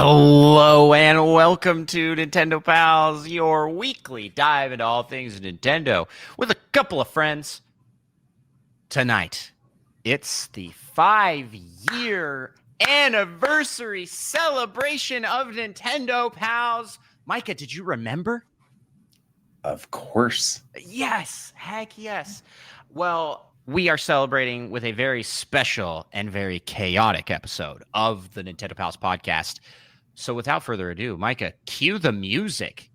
Hello and welcome to Nintendo Pals, your weekly dive into all things Nintendo with a couple of friends. Tonight, it's the 5-year anniversary celebration of Nintendo Pals. Micah, did you remember? Of course. Yes, heck yes. Well, we are celebrating with a very special and very chaotic episode of the Nintendo Pals podcast. So without further ado, Micah, cue the music.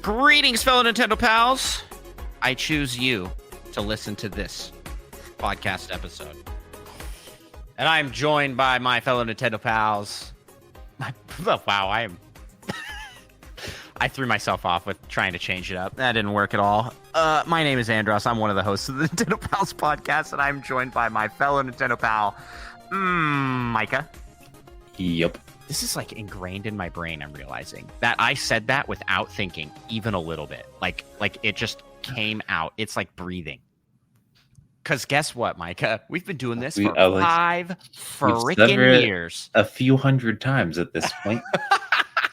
Greetings, fellow Nintendo pals. I choose you to listen to this podcast episode. And I'm joined by my fellow Nintendo pals. I threw myself off with trying to change it up. That didn't work at all. My name is Andros. I'm one of the hosts of the Nintendo Pals podcast, and I'm joined by my fellow Nintendo pal, Micah. Yep. This is like ingrained in my brain. I'm realizing that I said that without thinking even a little bit. Like it just came out. It's like breathing. Because guess what, Micah? We've been doing this for 5 freaking years. A few hundred times at this point.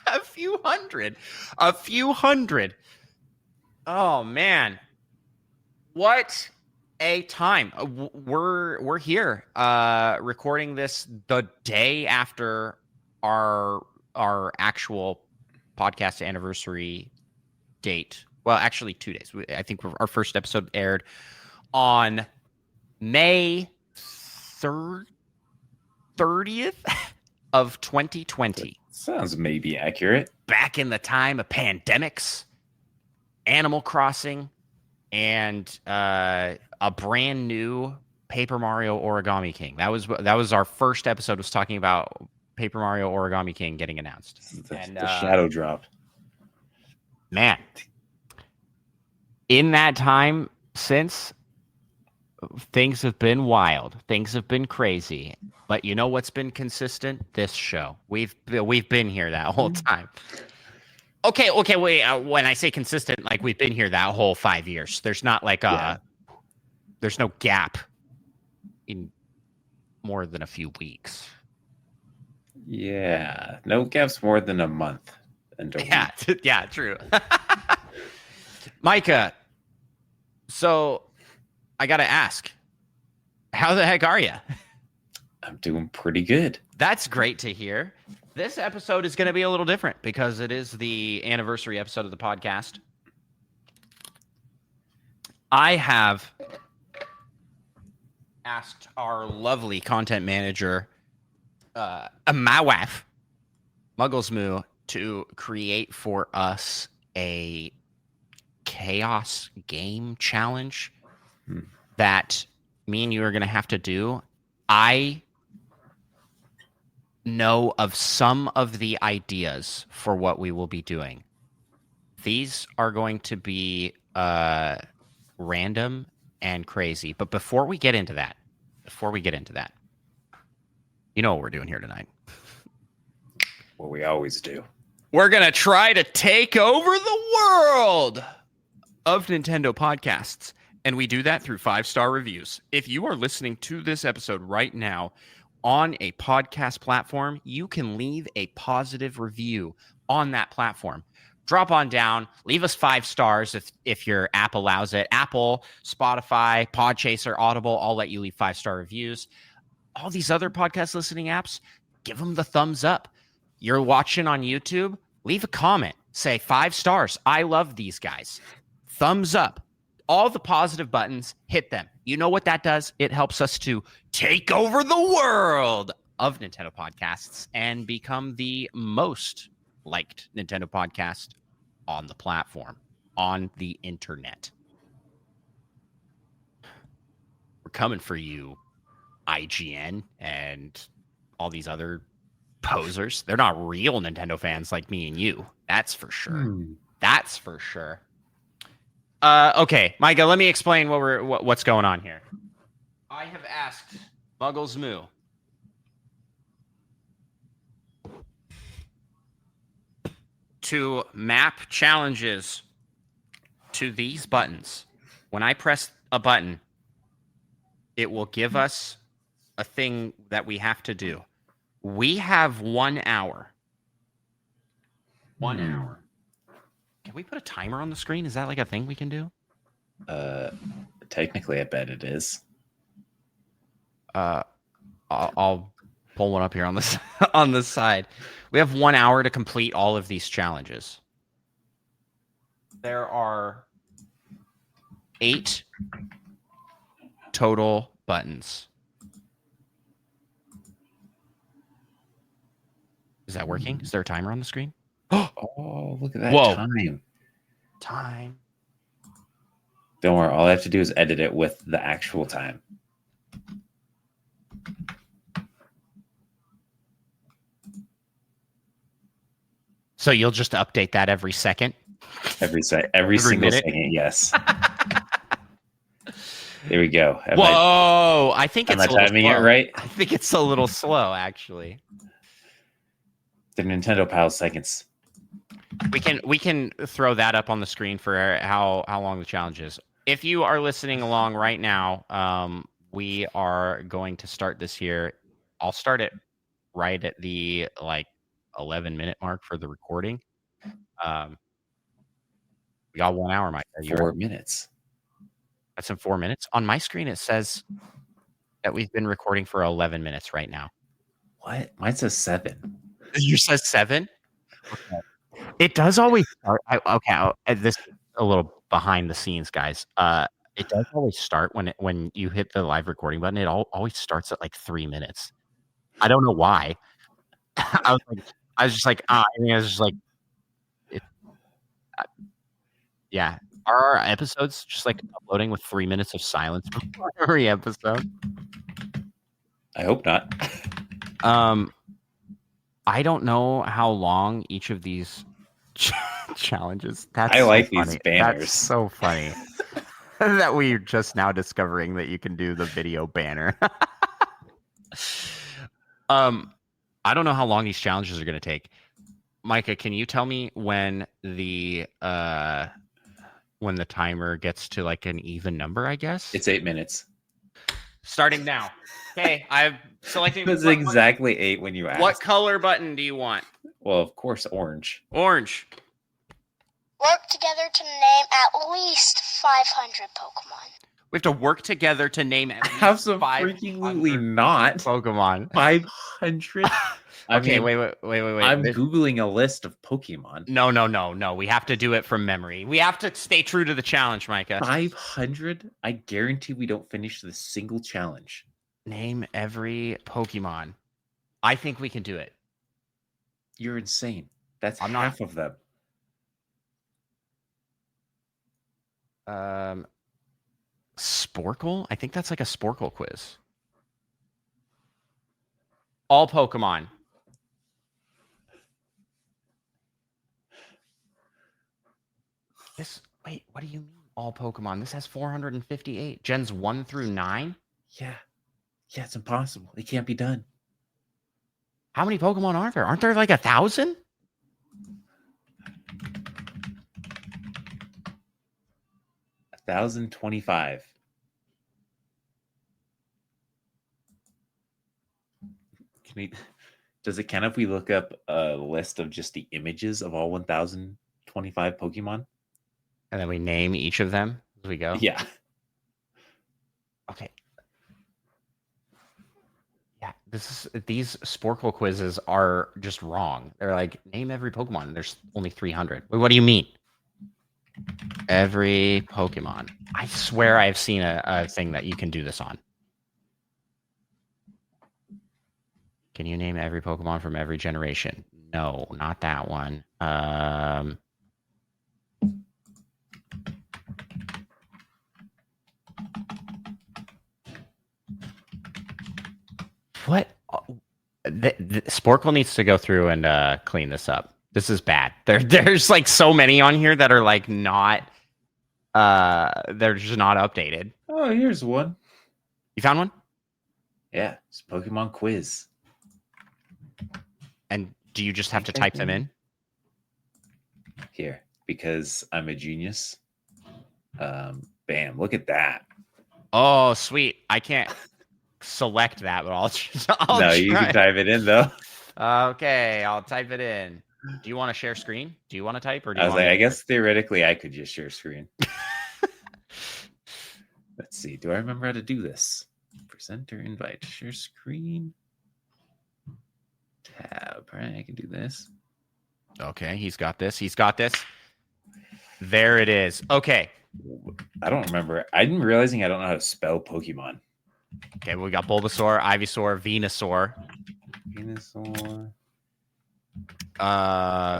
A few hundred. Oh man, what a time! We're here recording this the day after our actual podcast anniversary date. Well, actually 2 days. I think our first episode aired on May 30th of 2020. Sounds maybe accurate. Back in the time of pandemics, Animal Crossing, and a brand new Paper Mario Origami King. That was our first episode, was talking about Paper Mario Origami King getting announced. The shadow drop. Man, in that time since, things have been wild. Things have been crazy. But you know what's been consistent? This show. We've been here that whole time. Okay, wait. When I say consistent, like we've been here that whole 5 years. There's not like there's no gap in more than a few weeks. Yeah, no gaps more than a month. Yeah, true. Micah, so I got to ask, how the heck are you? I'm doing pretty good. That's great to hear. This episode is going to be a little different because it is the anniversary episode of the podcast. I have asked our lovely content manager, my wife, Mugglesmoo, to create for us a chaos game challenge that me and you are going to have to do. I know of some of the ideas for what we will be doing. These are going to be random and crazy. But before we get into that, you know what we're doing here tonight. What we always do. We're going to try to take over the world of Nintendo podcasts. And we do that through 5-star reviews. If you are listening to this episode right now on a podcast platform, you can leave a positive review on that platform. Drop on down, leave us 5 stars if your app allows it. Apple, Spotify, Podchaser, Audible, I'll let you leave 5-star reviews. All these other podcast listening apps, give them the thumbs up. You're watching on YouTube, leave a comment. Say 5 stars. I love these guys. Thumbs up. All the positive buttons, hit them. You know what that does? It helps us to take over the world of Nintendo podcasts and become the most liked Nintendo podcast on the platform, on the internet. We're coming for you, IGN and all these other posers. They're not real Nintendo fans like me and you. That's for sure. That's for sure. Okay, Micah, let me explain what's going on here. I have asked Muggles Moo to map challenges to these buttons. When I press a button, it will give us a thing that we have to do. We have 1 hour. 1 hour. Can we put a timer on the screen? Is that like a thing we can do? Technically, I bet it is. I'll pull one up here on this on the side. We have 1 hour to complete all of these challenges. There are 8 total buttons. Is that working? Is there a timer on the screen? Oh, look at that time. Don't worry. All I have to do is edit it with the actual time. So you'll just update that every second? Every single minute? second, yes. There we go. Whoa! I think it's am I timing it right? I think it's a little slow, actually. The Nintendo Pals seconds. We can throw that up on the screen for how long the challenge is. If you are listening along right now, we are going to start this here. I'll start it right at the 11-minute mark for the recording. We got 1 hour, Mike. 4 minutes. That's in 4 minutes. On my screen, it says that we've been recording for 11 minutes right now. What? Mine says 7. Yours says 7? Okay. It does always start. This is a little behind the scenes, guys. It does always start when you hit the live recording button. It always starts at 3 minutes. I don't know why. I was just like, yeah. Are our episodes just uploading with 3 minutes of silence before every episode? I hope not. I don't know how long each of these challenges. I like these banners. That's so funny that we're just now discovering that you can do the video banner. I don't know how long these challenges are going to take. Micah, can you tell me when the timer gets to an even number, I guess? It's 8 minutes. Starting now. Okay, I'm selecting. It was exactly 8 when you asked. What color button do you want? Well, of course, orange. Orange. Work together to name at least 500 Pokemon. We have to work together to name at least Absolutely not. Pokemon. 500? Okay, wait. I'm Googling a list of Pokemon. No. We have to do it from memory. We have to stay true to the challenge, Micah. 500? I guarantee we don't finish this single challenge. Name every Pokemon. I think we can do it. You're insane. That's half of them. Sporkle? I think that's a Sporkle quiz. All Pokemon. Wait, what do you mean all Pokemon? This has 458. Gens 1 through 9? Yeah, it's impossible. It can't be done. How many Pokemon are there? Aren't there 1,000? $1,025. Does it count if we look up a list of just the images of all 1,025 Pokemon? And then we name each of them as we go? Yeah. Okay. Yeah, these Sporkle quizzes are just wrong. They're name every Pokemon, and there's only 300. Wait, what do you mean? Every Pokemon. I swear I've seen a thing that you can do this on. Can you name every Pokemon from every generation? No, not that one. What? Sporkle needs to go through and clean this up. This is bad. There's like so many on here that are like not. They're just not updated. Oh, here's one. You found one? Yeah, it's Pokemon quiz. And do you just have to type them in? Here, because I'm a genius. Bam! Look at that. Oh, sweet! I can't select that, but I'll no, you can type it in though. Okay, I'll type it in. Do you want to share screen? Do you want to type, or do you I guess theoretically I could just share screen. Let's see. Do I remember how to do this? Presenter invite, share screen, tab. Right, I can do this. Okay, he's got this. There it is. Okay. I don't remember. I'm realizing I don't know how to spell Pokemon. Okay, we got Bulbasaur, Ivysaur, Venusaur.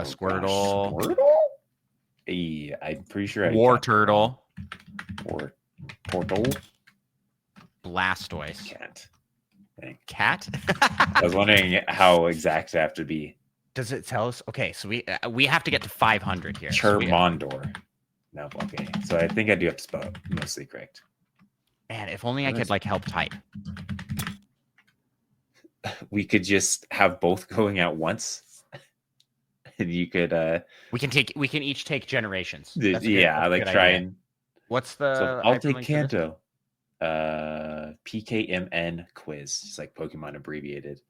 Squirtle. Squirtle? Hey, I'm pretty sure War Turtle. Portal. Blastoise. Cat. Cat? I was wondering how exact it have to be. Does it tell us? Okay, so we have to get to 500 here. Charmander. No, okay. So I think I do have to spell it mostly correct. Man, if only I could like help type. We could just have both going at once. And you could we can each take generations. Yeah, like try idea. And what's the so I'll take Kanto. PKMN quiz. It's like Pokemon abbreviated.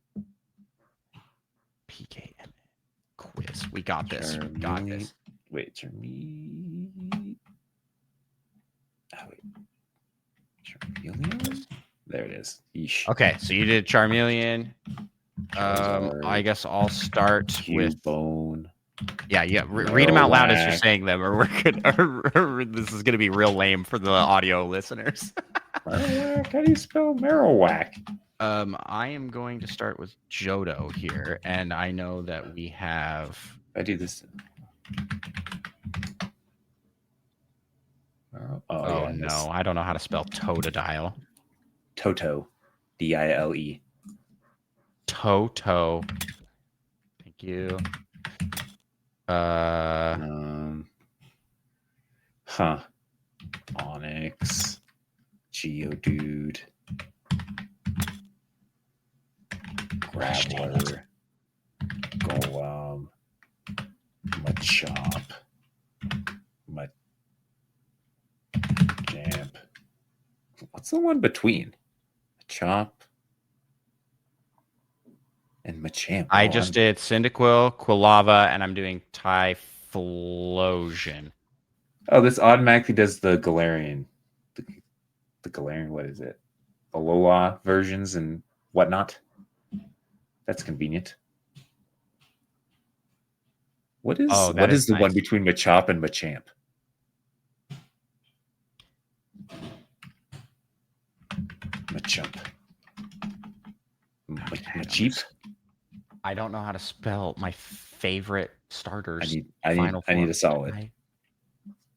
PKMN quiz. We got this. Wait, Charmeleon. Oh, wait. Charmeleon? There it is. Yeesh. Okay, so you did Charmeleon. I guess I'll start with Bone. Yeah. Read them out loud as you're saying them, or this is going to be real lame for the audio listeners. Marowak. How do you spell Marowak? I am going to start with Johto here, and I know that we have. I do this. Oh yeah, no, I don't know how to spell Totodile. Toto, Dile. Toto. Thank you. Onyx, Geodude, Graveler, Golem, Machop, Machamp. What's the one between Machop and Machamp? I just did Cyndaquil, Quilava, and I'm doing Typhlosion. Oh, this automatically does the Galarian. The Galarian, what is it? Alola versions and whatnot. That's convenient. What is the one between Machop and Machamp? Machamp. Macheep? I don't know how to spell my favorite starters. I need a solid.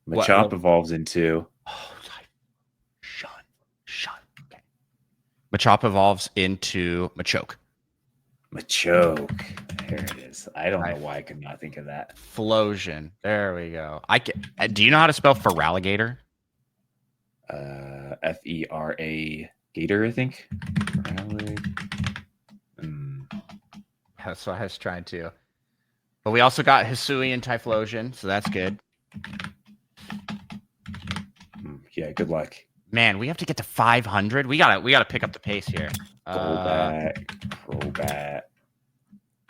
Machop evolves into Shun. Okay. Machop evolves into Machoke. There it is. I don't know why I could not think of that. Flosion. There we go. Do you know how to spell Feraligatr? Fera Gator, I think. That's what I was trying to. But we also got Hisuian Typhlosion, so that's good. Yeah, good luck. Man, we have to get to 500. We gotta pick up the pace here. Golbat, Crobat,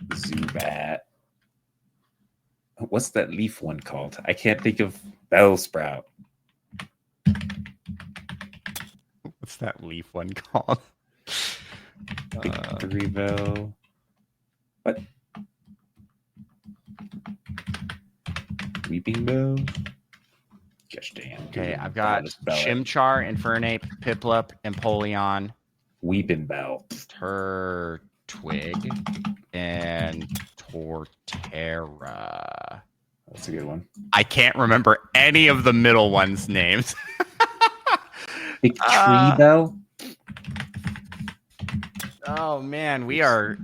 Zubat. What's that leaf one called? I can't think of Bellsprout. What's that leaf one called? Victory Bell. What? Weeping Bell? Gosh damn. Okay, I've got Chimchar, Infernape, Piplup, Empoleon, Weeping Bell, Turtwig, and Torterra. That's a good one. I can't remember any of the middle ones' names. Victory Bell? Oh man, we are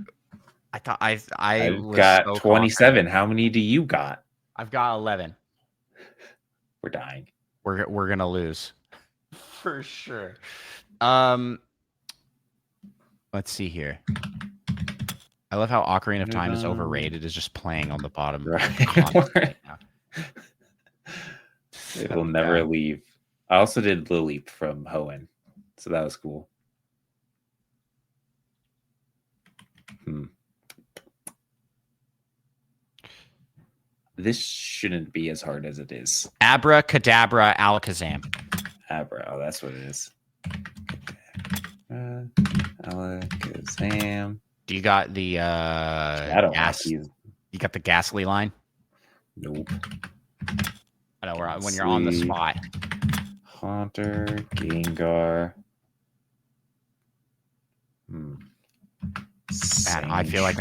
I thought I I've was got so 27. confident. How many do you got? I've got 11. We're dying. We're gonna lose for sure. Let's see here. I love how Ocarina of Time is overrated. Is just playing on the bottom right now. It will never leave. I also did Lily from Hoenn, so that was cool. This shouldn't be as hard as it is. Abracadabra Alakazam. Abra, oh, that's what it is. Alakazam. Do you got the gas? You got the ghastly line? Nope. I know when you're on the spot. Haunter, Gengar. I feel like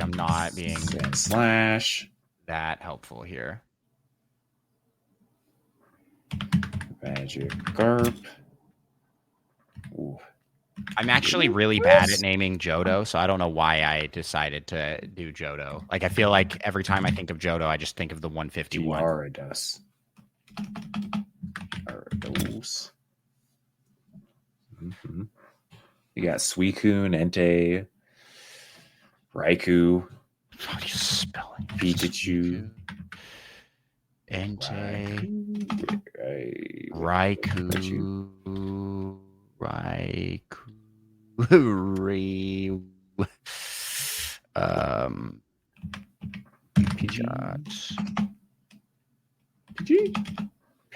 I'm not being Slash that helpful here. Magic Garp. Ooh. I'm actually really bad at naming Johto, so I don't know why I decided to do Johto. Like, I feel like every time I think of Johto, I just think of the 151. Gyarados. Mm-hmm. You got Suicune, Entei, Raikou. How do you spell it? Pikachu. Entei. Raikou.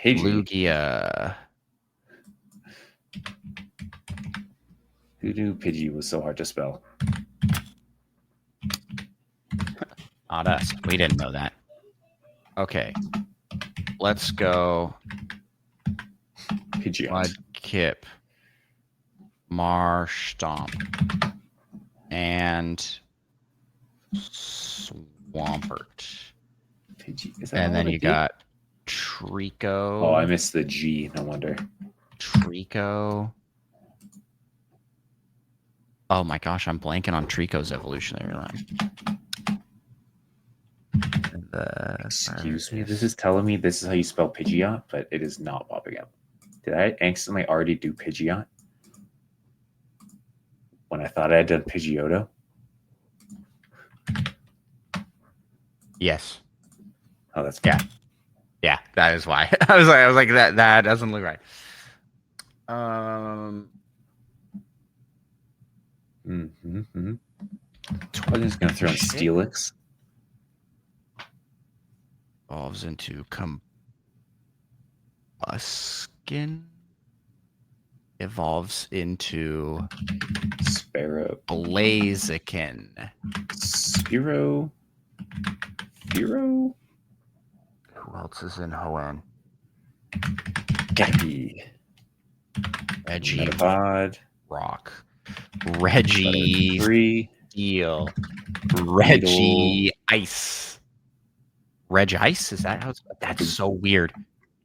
Lugia. Who knew Pidgey was so hard to spell? Not us. We didn't know that. Okay. Let's go. Pidgeot. Mudkip. Marshtomp. And Swampert. Pidgey. And then you got Trico. Oh, I missed the G. No wonder. Trico. Oh my gosh, I'm blanking on Trico's evolutionary line. Excuse me, this is telling me this is how you spell Pidgeot, but it is not popping up. Did I accidentally already do Pidgeot when I thought I had done Pidgeotto? Yes. Oh, that's fine. Yeah, that is why. I was like that doesn't look right. I'm just gonna throw in Steelix. Evolves into Combuskin. Evolves into Sparrow. Blaziken. Spearow. Fearow. Who else is in Hoenn? Gappy. Reggie. Metapod. Rock. Reggie. Steel. Weedle. Reggie. Ice. Ice? Is that how it's... That's so weird.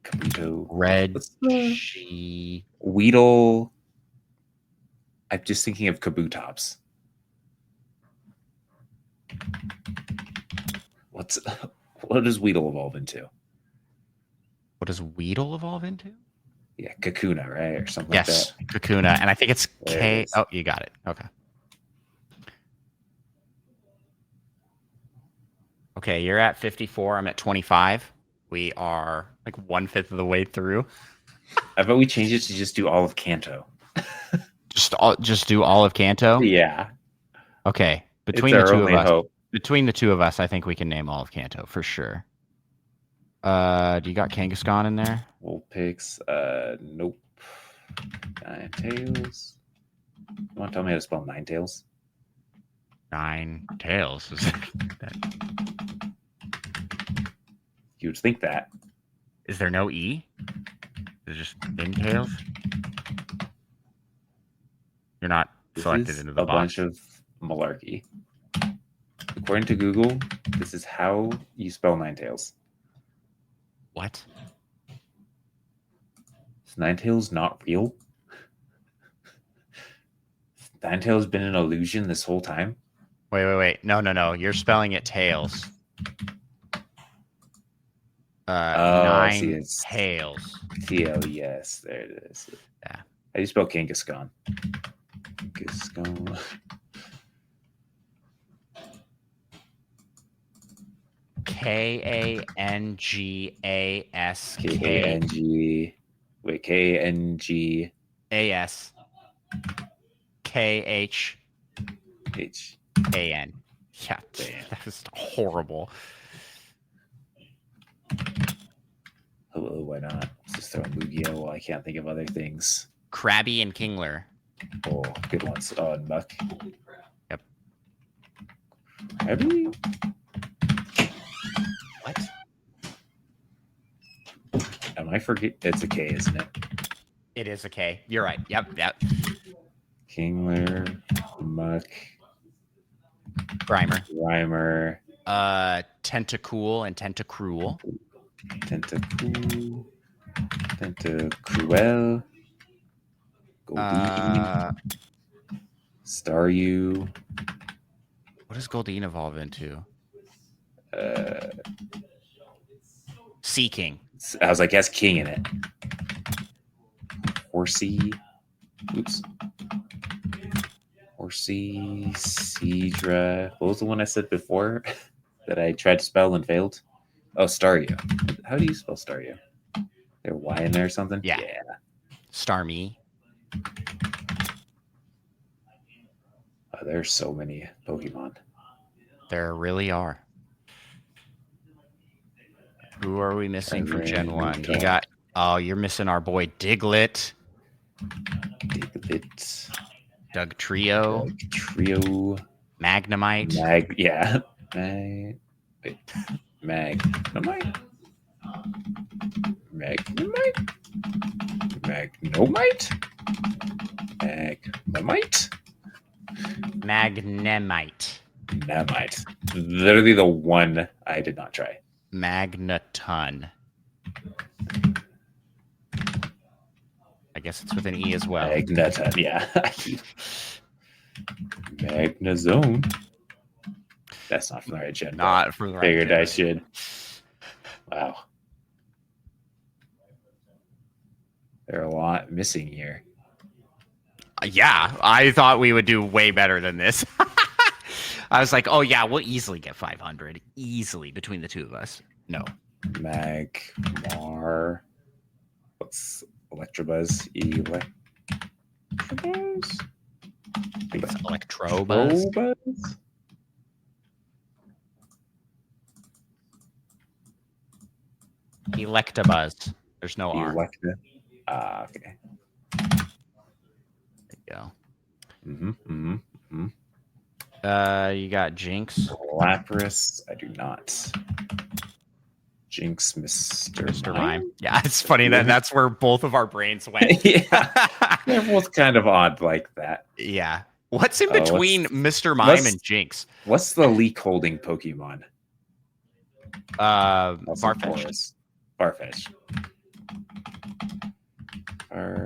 Kabuto. Reggie. Weedle. I'm just thinking of Kabutops. What does Weedle evolve into? What does Weedle evolve into? Yeah, Kakuna, right? Or something like that. Yes, Kakuna. And I think it's K. Oh, you got it. Okay. Okay, you're at 54. I'm at 25. We are like 1/5 of the way through. I bet we change it to just do all of Kanto. Just do all of Kanto? Yeah. Okay. Between the two of us, I think we can name all of Kanto for sure. Do you got Kangaskhan in there? Vulpix, nope. Ninetales. You want to tell me how to spell Ninetales? Ninetales. You would think that. Is there no E? Is it just Ninetales? You're not selected into the box. A bunch of malarkey. According to Google, this is how you spell Ninetales. What? Is Ninetales not real? Ninetales been an illusion this whole time? Wait. No. You're spelling it tails. I see. 9 It's tails. TLES. There it is. Yeah. How do you spell Kangaskhan? Kangaskhan. Kangask. K-A-N-G. Wait, K-A-N-G. A-S. K-H. H. A-N. Yeah, Damn. that was horrible. Hello, why not? Let's just throw Lugia while I can't think of other things. Krabby and Kingler. Oh, good ones. Oh, and Muck. Yep. Krabby? What? Am I forget? It's a K, isn't it? It is a K. You're right. Yep. Kingler, Muck, Grimer. Rhymer, Tentacool and Tentacruel. Tentacool, Tentacruel, Goldeen, Staryu. What does Goldeen evolve into? Uh, Sea King. I was like, has King in it. Horsey. Oops. Horsey, Seadra. What was the one I said before that I tried to spell and failed? Oh, Staryu. How do you spell Staryu? There a Y in there or something? Yeah. Starmie. Oh, there's so many Pokemon. There really are. Who are we missing for Gen 1? You got... Oh, you're missing our boy Diglett. Diglett. Doug Trio. Magnemite. Magnemite. Magnemite. Literally the one I did not try. Magneton. I guess it's with an E as well. Magneton, yeah. Magnezone. That's not from the right gen. Not from the right Figured gen. I should. Wow. There are a lot missing here. Yeah, I thought we would do way better than this. I was like, oh yeah, we'll easily get 500. Easily between the two of us. No. Magmar. What's Electabuzz? Electabuzz? It's Electrobuzz. Electrobuzz? Electabuzz. There's no R. Electa. Okay. There you go. You got Jinx. Lapras. I do not. Jinx, Mr. Mime. Yeah, it's funny that that's where both of our brains went. Yeah. They're both kind of odd like that. Yeah. What's in between Mr. Mime and Jinx? What's the leak holding Pokemon? Farfetch'd. Farfetch'd. How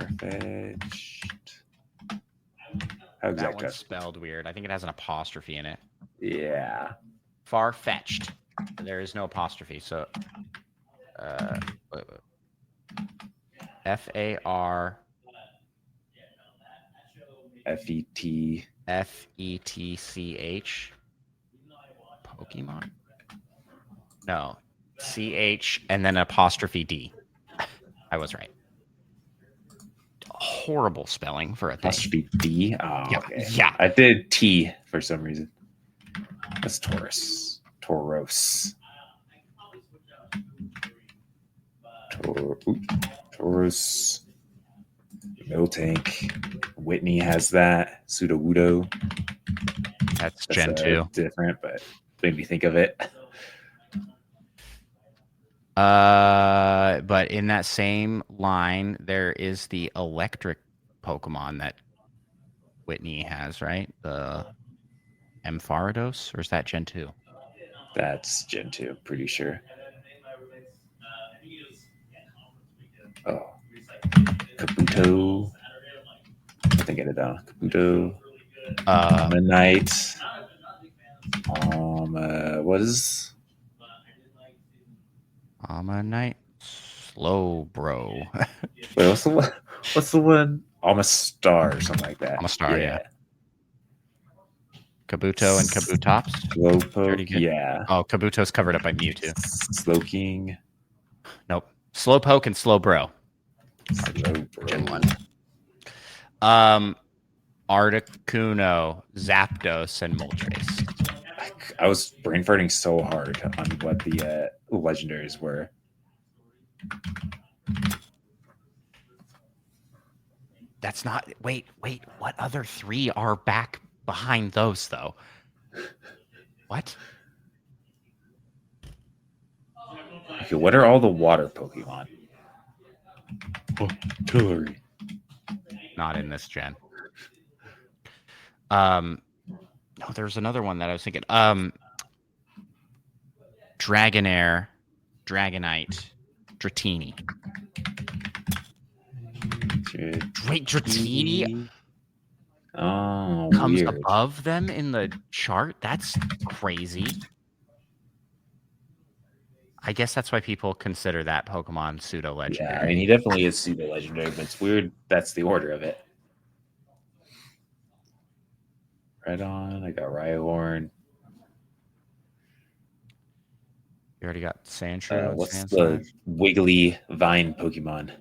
That exactly? one's spelled weird. I think it has an apostrophe in it. Yeah. Far-fetched. There is no apostrophe. So, F-A-R... F-E-T... F-E-T-C-H. Pokemon? No. C-H and then apostrophe D. I was right. Horrible spelling for a thing. Apostrophe D? Oh, Yeah. okay. Yeah. I did T for some reason. That's Tauros. Tauros. Miltank. Whitney has that. Sudowoodo. That's Gen 2. Different, but made me think of it. But in that same line, there is the electric Pokemon that Whitney has, right? The Ampharos, or is that Gen 2? That's Gen 2, pretty sure. Oh. Kabuto. I think I get it down. Kabuto. Manite. What is? Ammonite. Slow bro. Wait, what's the one? What's the one? Star or something like that. Amistar, yeah. Kabuto and Kabutops. Slowpoke, yeah. Oh, Kabuto's covered up by Mewtwo. Slowking. Nope. Slowpoke and Slowbro. Gen 1. Articuno, Zapdos, and Moltres. I was brain farting so hard on what the legendaries were. That's not. Wait. What other 3 are back behind those, though? What? Okay, what are all the water Pokemon? Oh, Tillery. Not in this gen. No, there's another one that I was thinking. Dragonair, Dragonite, Dratini. Wait, Dratini comes weird. above them in the chart? That's crazy. I guess that's why people consider that Pokemon pseudo-legendary. Yeah, I mean, he definitely is pseudo-legendary, but it's weird that's the order of it. Redon, I got Rhyhorn. You already got Sandshrew. What's the wiggly vine Pokemon?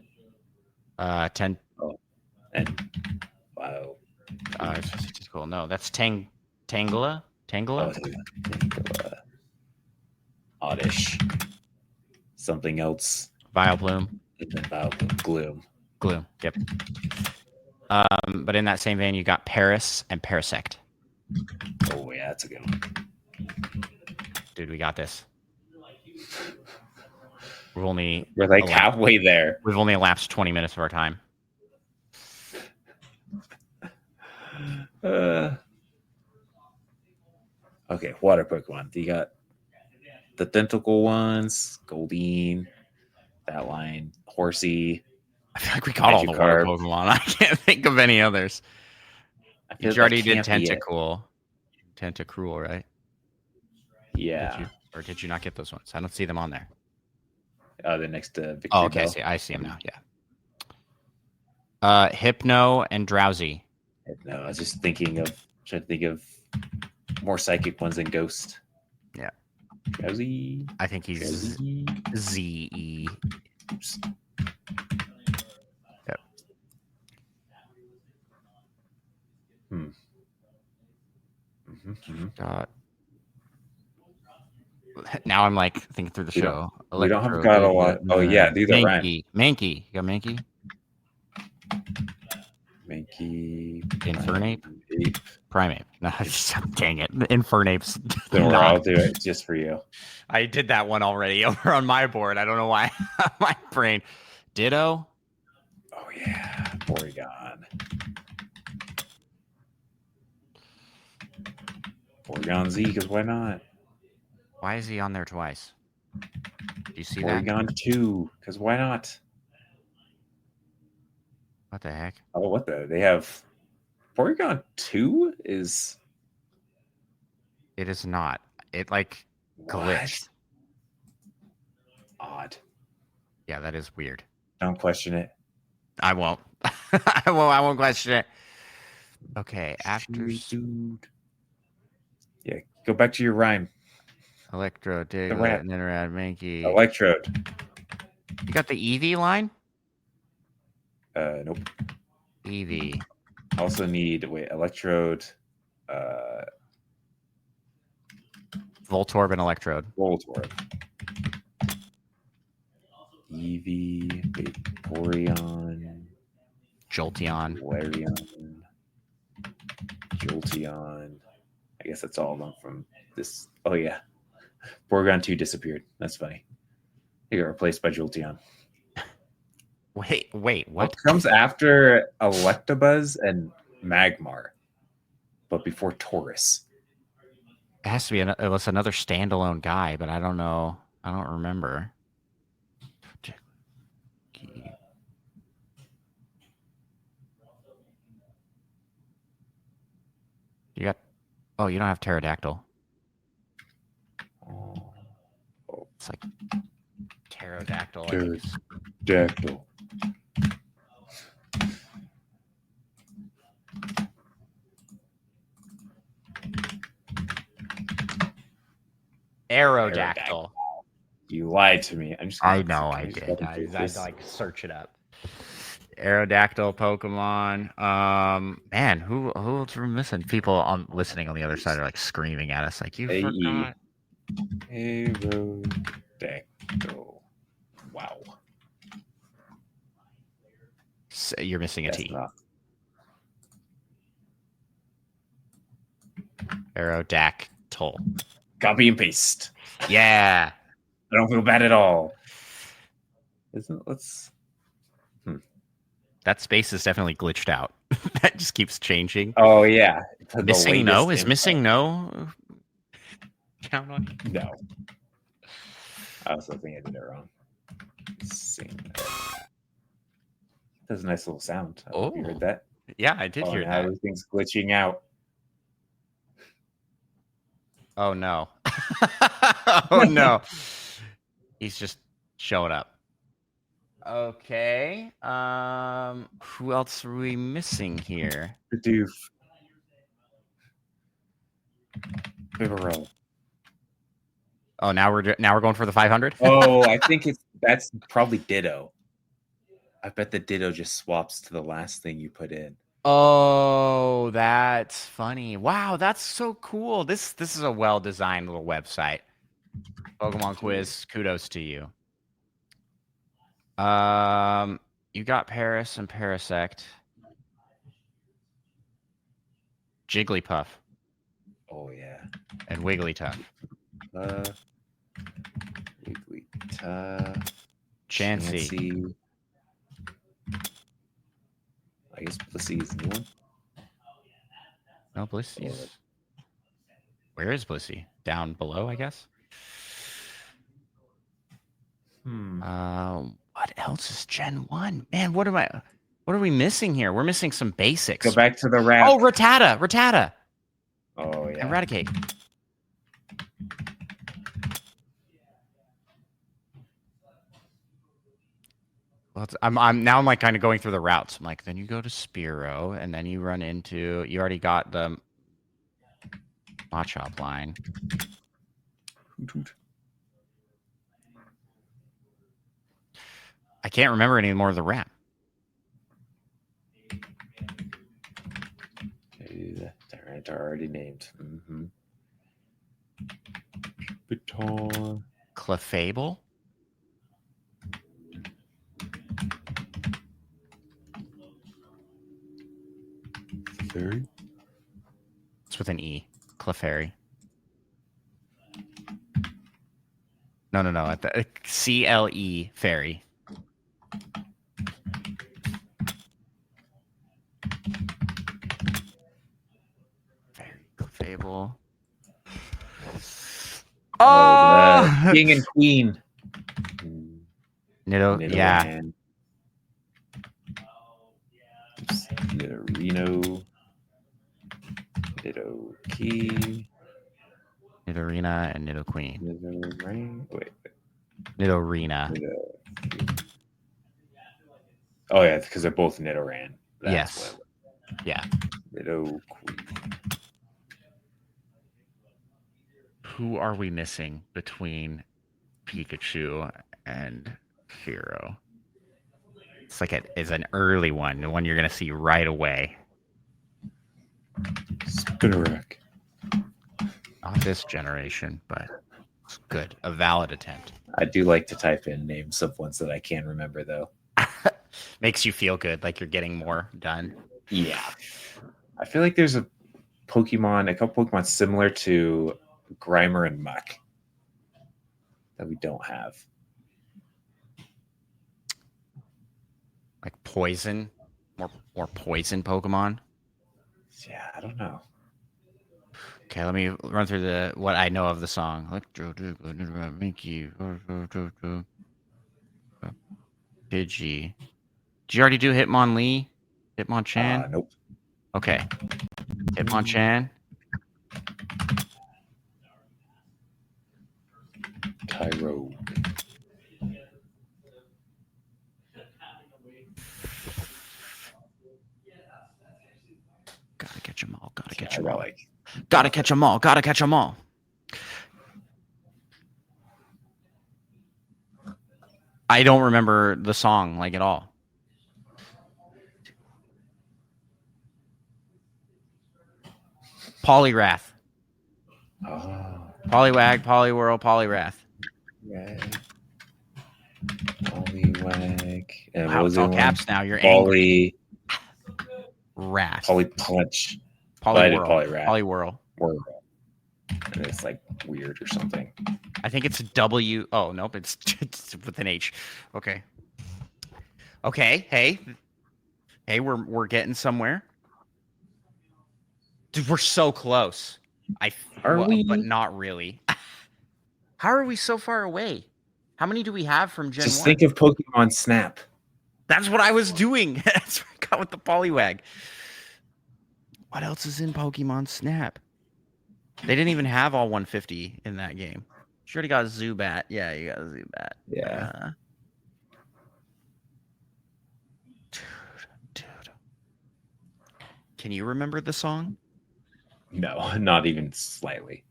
10. Oh, and wow. It's cool. No, that's Tangela. Tangela. Tangela. Oddish. Something else. Vileplume. Gloom. Gloom. Yep. But in that same vein, you got Paris and Parasect. Oh yeah, that's a good one. Dude, we got this. We're like halfway there. We've only elapsed 20 minutes of our time. Okay, water Pokemon. You got the tentacle ones, Goldeen, that line, Horsey. I feel like we got all the water Pokemon. I can't think of any others. You already did Tentacruel. Tentacruel, right? Yeah. Did you not get those ones? I don't see them on there. Oh, the next Victory Oh, okay. Bell. I see them now. Yeah. Hypno and Drowsy. No, I was just trying to think of more psychic ones than Ghost. Yeah. Drowsy. I think he's Z-E. Yep. Now I'm like thinking through the show. We don't have got a lot. Oh yeah, these are rhyme. Mankey. You got Mankey? Mankey. Infernape? Primeape. No, dang it. Infernape's Then I'll do it just for you. I did that one already over on my board. I don't know why. My brain. Ditto? Oh yeah. Porygon. Porygon Z, because why not? Why is he on there twice? Do you see Porygon 2, because why not? What the heck? Oh, what the? They have Porygon 2 is. It is not. It like glitched. Odd. Yeah, that is weird. Don't question it. I won't. I won't question it. Okay, after dude. Yeah, go back to your rhyme. Electro, Diglett, Nidoran, Mankey. Electrode. You got the Eevee line? Nope. Eevee. Also need Electrode. Voltorb and Electrode. Voltorb. Eevee, Vaporeon. Jolteon. Galarian. Jolteon. I guess that's all of them from this. Oh yeah. Porygon 2 disappeared. That's funny. He got replaced by Jolteon. Wait, what? What comes after Electabuzz and Magmar, but before Taurus? It has to be unless another standalone guy, but I don't know. I don't remember. You got. Oh, you don't have Pterodactyl. It's like pterodactyl. Pterodactyl. Aerodactyl. You lied to me. I know I did. I like search it up. Aerodactyl Pokemon. Man, who else are we missing? People listening on the other side are like screaming at us, like you forgot. Aerodactyl. Wow. So you're missing a T. Aerodactyl. Copy and paste. Yeah. I don't feel bad at all. That space is definitely glitched out. That just keeps changing. Oh yeah. Missing no? Is missing no count on you? No. I also think I did it wrong. That's a nice little sound. I hope you heard that. Yeah, I did hear that. Everything's glitching out. Oh no. Oh no. He's just showing up. Okay. Who else are we missing here? Bidoof. Bibarel. Oh, now we're going for the 500? Oh, I think that's probably Ditto. I bet the Ditto just swaps to the last thing you put in. Oh, that's funny. Wow, that's so cool. This is a well-designed little website. Pokemon quiz, kudos to you. You got Paris and Parasect. Jigglypuff. Oh yeah. And Wigglytuff. Wigglytuff. Chansey. I guess Blissey is the new one. No, Blissey's. Where is Blissey? Down below, I guess. What else is Gen 1? Man, what are we missing here? We're missing some basics. Go back to the rap. Oh, Rattata. Oh yeah. Eradicate. Well, I'm like kind of going through the routes. I'm like, then you go to Spearow, and then you run into. You already got the Machop line. I can't remember any more of the rap. They're already named. Baton. Clefable. Fairy. It's with an E. Clefairy. No. At the CLE Fairy. Clefable. Oh, King and Queen. Nido, yeah. Nidorino. Nidoking. Nidorina and Nidoqueen. Wait. Nidorina. Oh yeah, because they're both Nidoran. Yes. Yeah. Nidoqueen. Who are we missing between Pikachu and Hero? It's like it's an early one, the one you're going to see right away. Spinarak. Not this generation, but it's good. A valid attempt. I do like to type in names of ones that I can remember, though. Makes you feel good, like you're getting more done. Yeah. I feel like there's a couple Pokemon similar to Grimer and Muck that we don't have. Like poison, more poison Pokemon. Yeah, I don't know. Okay, let me run through what I know of the song. Pidgey. Did you already do Hitmonlee? Hitmonchan? Nope. Okay. Hitmonchan. Tyro. Gotta catch them all. Gotta catch I them got all. like Gotta catch them all. Gotta catch them all. I don't remember the song like at all. Polyrath. Polywag, Polywhirl, Polyrath. Right. Polywag. And Wow, what was it's the all one? caps now. You're angry. Wrath. Polypunch. Polywhirl. Polywrath. Polywhirl. Whirl. And it's like weird or something. I think it's W. Oh, nope. It's with an H. Okay. Okay. Hey, we're getting somewhere. Dude, we're so close. Are we? But not really. How are we so far away? How many do we have from Gen 1? Just think of Pokemon Snap. That's what I was doing. That's what I got with the Poliwag. What else is in Pokemon Snap? They didn't even have all 150 in that game. You already got Zubat. Yeah, you got Zubat. Yeah. Dude. Can you remember the song? No, not even slightly.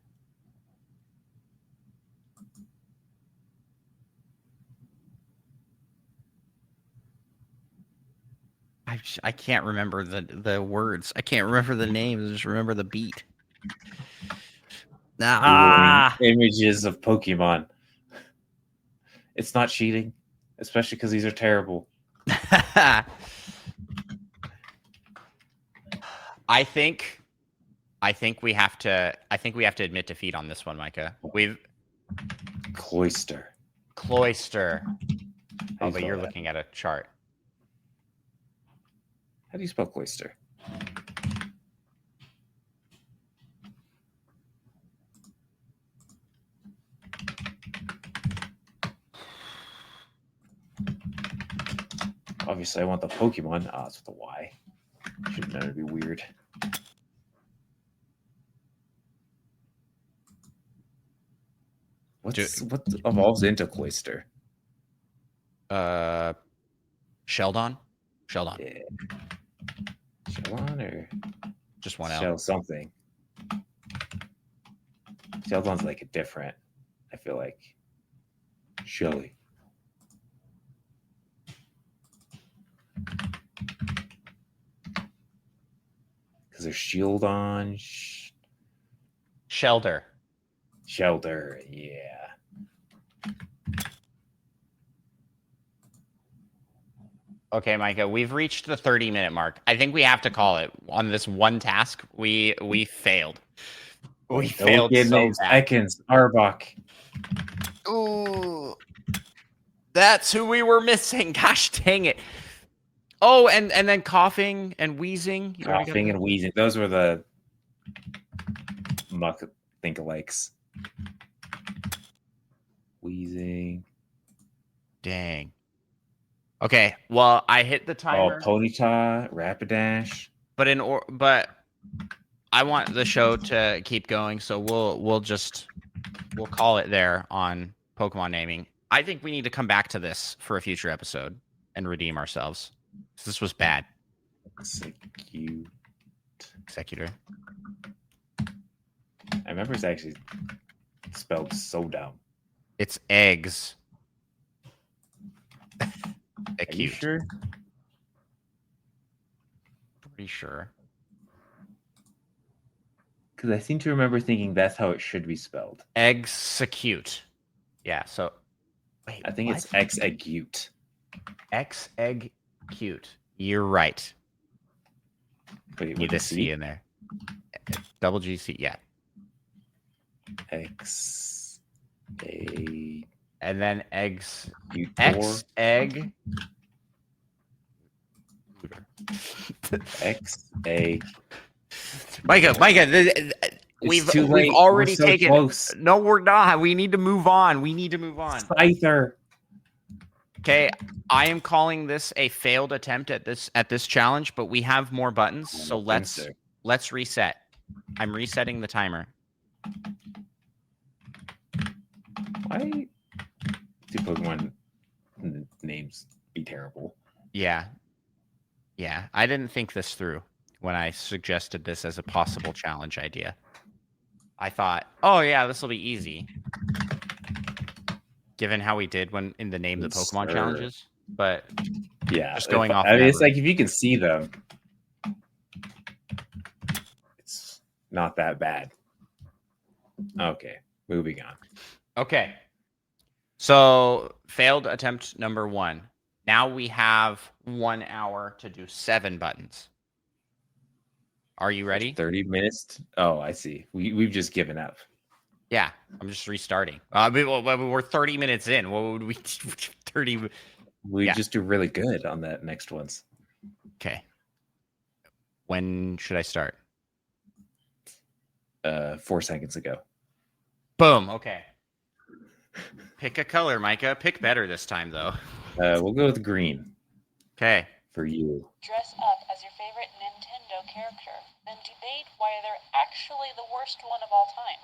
I can't remember the words. I can't remember the names. I just remember the beat. Images of Pokemon. It's not cheating, especially because these are terrible. I think we have to admit defeat on this one, Micah. Cloyster. Oh, but you're looking at a chart. How do you spell Cloyster? Obviously, I want the Pokemon. Ah, it's with a Y. Should never be weird. What evolves into Cloyster? Sheldon. Yeah. Sheldon or Just one L. Shell something. Sheldon's like a different. I feel like Shelly. Because there's Shieldon. Shelter. Yeah. Okay, Micah, we've reached the 30-minute mark. I think we have to call it on this one task. We failed. We failed so bad. Ekans, Arbok. Ooh, that's who we were missing. Gosh dang it! Oh, and then coughing and wheezing. Coughing and wheezing. Those were the muck think-alikes. Wheezing. Dang. Okay, well, I hit the timer. Oh, Ponyta, Rapidash. But I want the show to keep going, so we'll call it there on Pokemon naming. I think we need to come back to this for a future episode and redeem ourselves. This was bad. Executor. I remember it's actually spelled so dumb. It's eggs. Are you sure? Pretty sure. Because I seem to remember thinking that's how it should be spelled. Execute. Yeah, so... Wait, I think it's execute. Execute. You're right. Wait, Need a C in there. Double GC, yeah. X... A... And then eggs. Egg. X A. Micah, we've already taken. Close. No, we're not. We need to move on. Scyther. Okay, I am calling this a failed attempt at this challenge, but we have more buttons, so let's reset. I'm resetting the timer. Why do Pokemon names be terrible. Yeah. I didn't think this through when I suggested this as a possible challenge idea. I thought, oh yeah, this will be easy, given how we did when in the name the Pokemon challenges. But yeah, just going off. I mean, it's like if you can see them, it's not that bad. Okay, moving on. Okay. So failed attempt number 1. Now we have 1 hour to do 7 buttons. Are you ready? 30 minutes. Oh, I see. We've just given up. Yeah, I'm just restarting. We're 30 minutes in. What would we 30? We just do really good on that next ones. Okay. When should I start? 4 seconds ago. Boom. Okay. Pick a color, Micah. Pick better this time, though. We'll go with green. Okay. For you. Dress up as your favorite Nintendo character, then debate why they're actually the worst one of all time.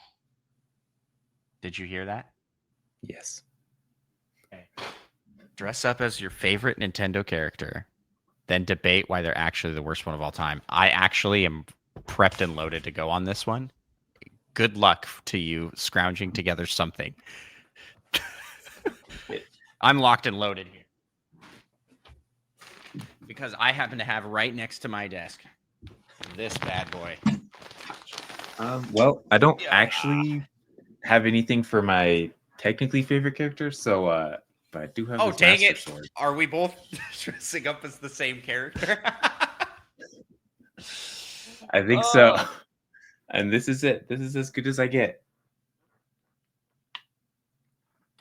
Did you hear that? Yes. Okay. Dress up as your favorite Nintendo character, then debate why they're actually the worst one of all time. I actually am prepped and loaded to go on this one. Good luck to you scrounging together something. I'm locked and loaded here. Because I happen to have right next to my desk this bad boy. Well, I don't actually have anything for my technically favorite character, so but I do have. Oh, this dang Master it! Sword. Are we both dressing up as the same character? I think so. And this is it. This is as good as I get.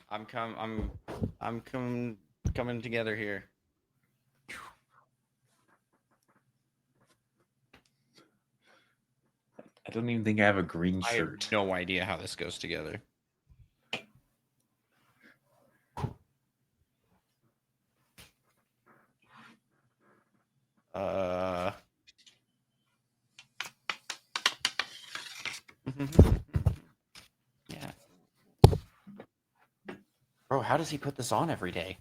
I'm coming together here. I don't even think I have a green I shirt. have no idea how this goes together. Yeah. Bro, how does he put this on every day?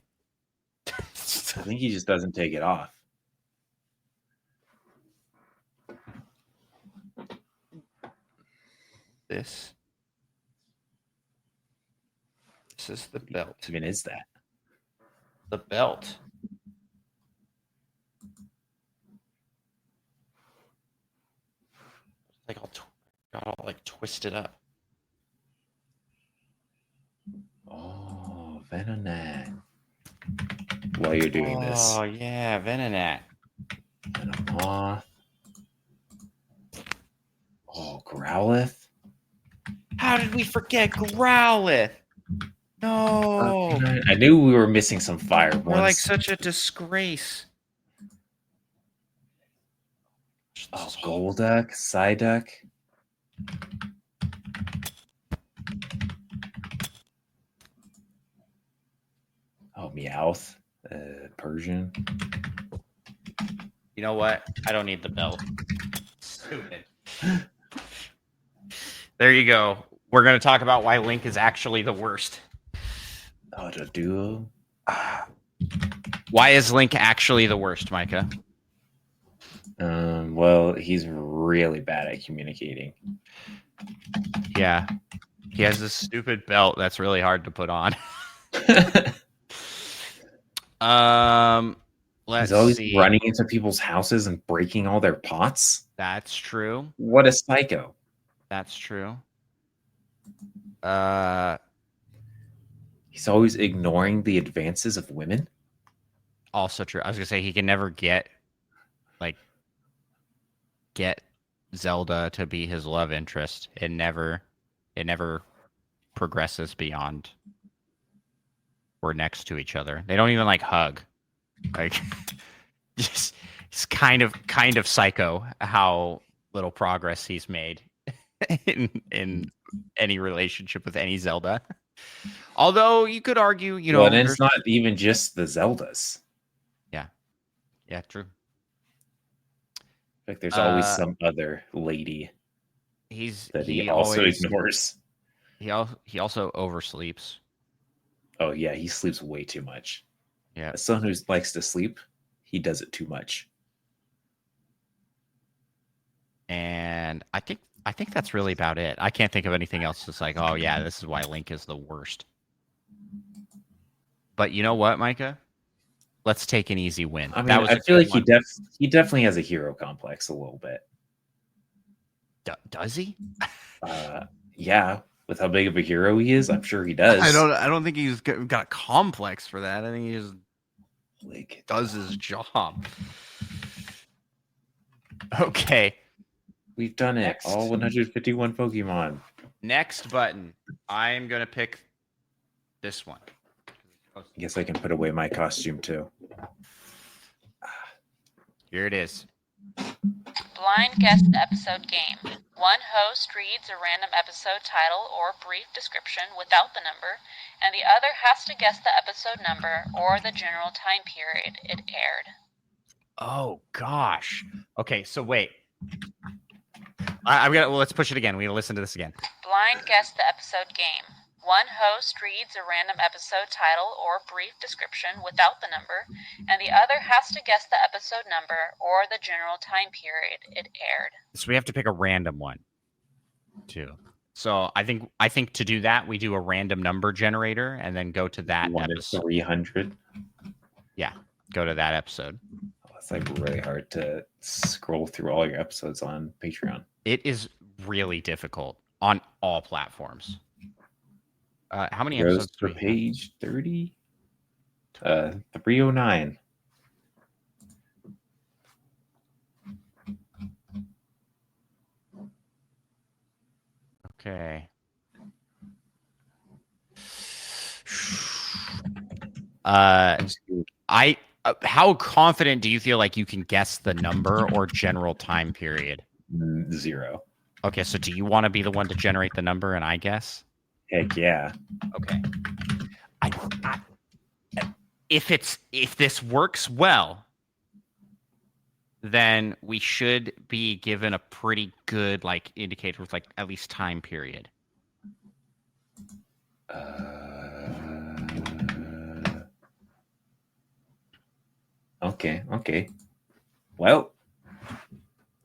I think he just doesn't take it off. This is the belt. What even is that? The belt. Like got all like twisted up. Oh, Venonat. While you're doing this. Oh yeah, Venonat. Venomoth. Oh, Growlithe. How did we forget Growlithe? No. I knew we were missing some fire ones. We're like such a disgrace. Oh, Golduck, Psyduck. Oh, Meowth, Persian. You know what? I don't need the belt. Stupid. There you go. We're going to talk about why Link is actually the worst. Oh, the duo. Why is Link actually the worst, Micah? Well, he's really bad at communicating. Yeah. He has this stupid belt that's really hard to put on. Let's He's always see. running into people's houses and breaking all their pots. That's true. What a psycho. That's true. He's always ignoring the advances of women. Also true. I was gonna say he can never get Zelda to be his love interest. It never progresses beyond we're next to each other. They don't even like hug. Like just it's kind of psycho how little progress he's made in any relationship with any Zelda. Although you could argue, Well, and it's not even just the Zeldas. Yeah, true. Like there's always some other lady He also always ignores. He also oversleeps. Oh yeah, he sleeps way too much. Yeah. As someone who likes to sleep, he does it too much. And I think that's really about it. I can't think of anything else that's like, oh yeah, this is why Link is the worst. But you know what, Micah? Let's take an easy win. I mean, that was I a feel good like one. he definitely has a hero complex a little bit. Does he? Yeah, with how big of a hero he is, I'm sure he does. I don't think he's got a complex for that. I think he just Like, does his job. Okay. we've done it. Next. All 151 Pokemon. Next button. I am going to pick this one. I guess I can put away my costume too. Here it is. Blind guess episode game. One host reads a random episode title or brief description without the number, and the other has to guess the episode number or the general time period it aired. Oh gosh. Okay, so wait. I'm gonna. Well, let's push it again. We gotta listen to this again. Blind guess the episode game. One host reads a random episode title or brief description without the number, and the other has to guess the episode number or the general time period it aired. So we have to pick a random one, too. So I think to do that, we do a random number generator and then go to that One episode. is 300. Yeah, go to that episode. Oh, it's like really hard to scroll through all your episodes on Patreon. It is really difficult on all platforms. How many Goes episodes do for we have? page 30? 309. Okay. How confident do you feel like you can guess the number or general time period? 0. Okay, so do you want to be the one to generate the number and I guess? Heck yeah. Okay. If this works well, then we should be given a pretty good like indicator with like at least time period. Okay. Well,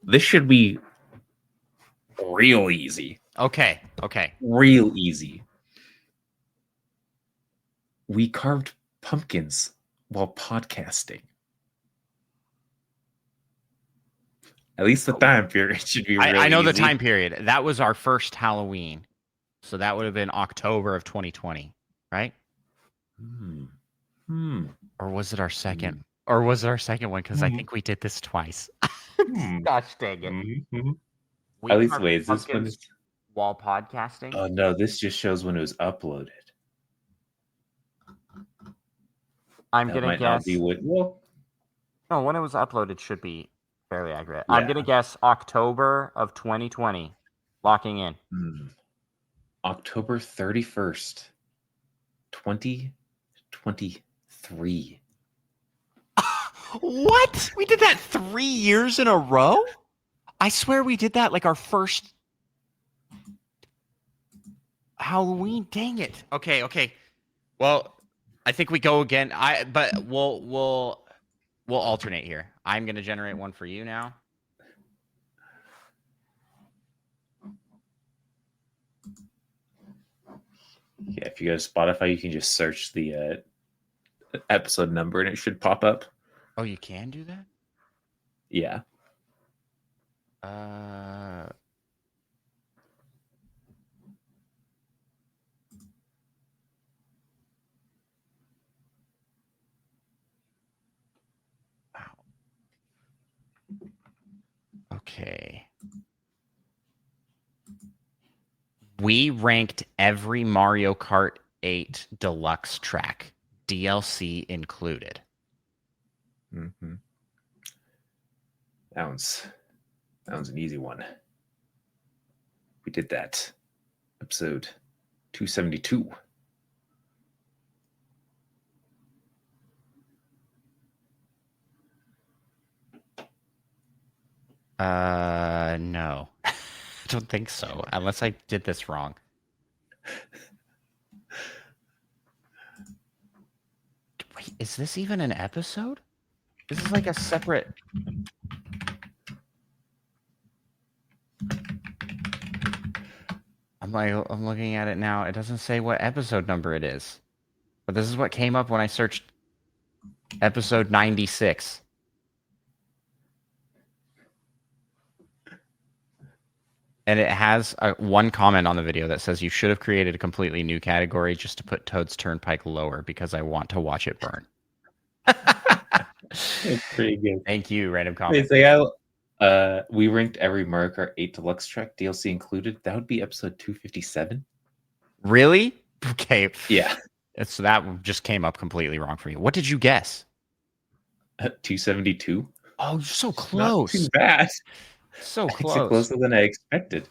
this should be real easy. Okay. Real easy. We carved pumpkins while podcasting. At least the time period should be really I know easy. the time period. That was our first Halloween. So that would have been October of 2020, right? Or was it our second? Or was it our second one? Because I think we did this twice. Gosh dang it. At least wait, is this one? While podcasting? Oh no, this just shows when it was uploaded. I'm That gonna might not guess. be what. Well, No, when it was uploaded should be fairly accurate. Yeah. I'm gonna guess October of 2020. Locking in. October 31st, 2023. What? We did that 3 years in a row? I swear we did that like our first Halloween. Dang it. Okay. Well, I think we go again. But we'll alternate here. I'm gonna generate one for you now. Yeah, if you go to Spotify, you can just search the episode number and it should pop up. Oh, you can do that? Yeah. Wow. Okay. We ranked every Mario Kart 8 Deluxe track, DLC included. Mm-hmm. That one's an easy one. We did that. Episode 272. No. I don't think so, unless I did this wrong. Is this even an episode? This is like a separate. I'm looking at it now. It doesn't say what episode number it is, but this is what came up when I searched episode 96. And it has one comment on the video that says you should have created a completely new category just to put Toad's Turnpike lower because I want to watch it burn. It's pretty good. Thank you, random comment. We ranked every Mario Kart 8 Deluxe track, DLC included. That would be episode 257. Really? Okay. Yeah. So that just came up completely wrong for you. What did you guess? 272. Oh, you're so close. Not too bad. So close. It's closer than I expected.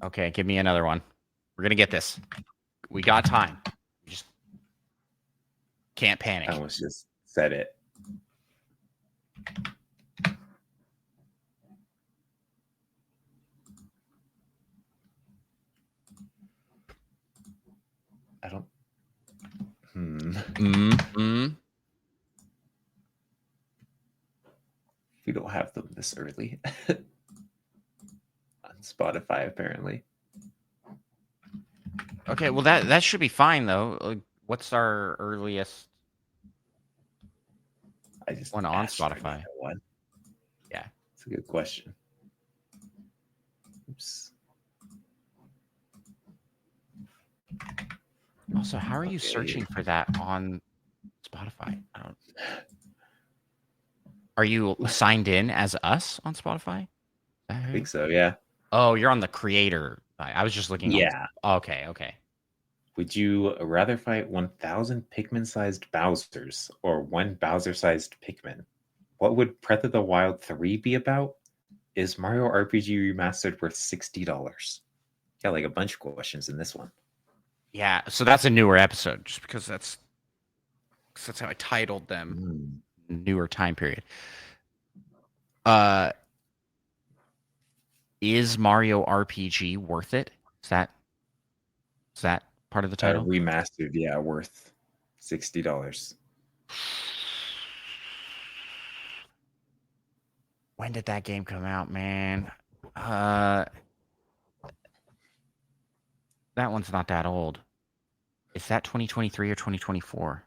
Okay, give me another one. We're going to get this. We got time. We just can't panic. I almost just said it. I don't. We don't have them this early on Spotify, apparently. Okay, well that should be fine though. What's our earliest I just one on Spotify? One. Yeah, it's a good question. Oops. Also, how are you searching for that on Spotify? Are you signed in as us on Spotify? I think so, yeah. Oh, you're on the creator. I was just looking. Yeah. Okay. Would you rather fight 1,000 Pikmin-sized Bowsers or 1 Bowser-sized Pikmin? What would Breath of the Wild 3 be about? Is Mario RPG Remastered worth $60? Got like a bunch of questions in this one. Yeah, so that's a newer episode, just because that's how I titled them. Newer time period. Is Mario RPG worth it? Is that part of the title? Remastered, yeah, worth $60. When did that game come out, man? That one's not that old. Is that 2023 or 2024?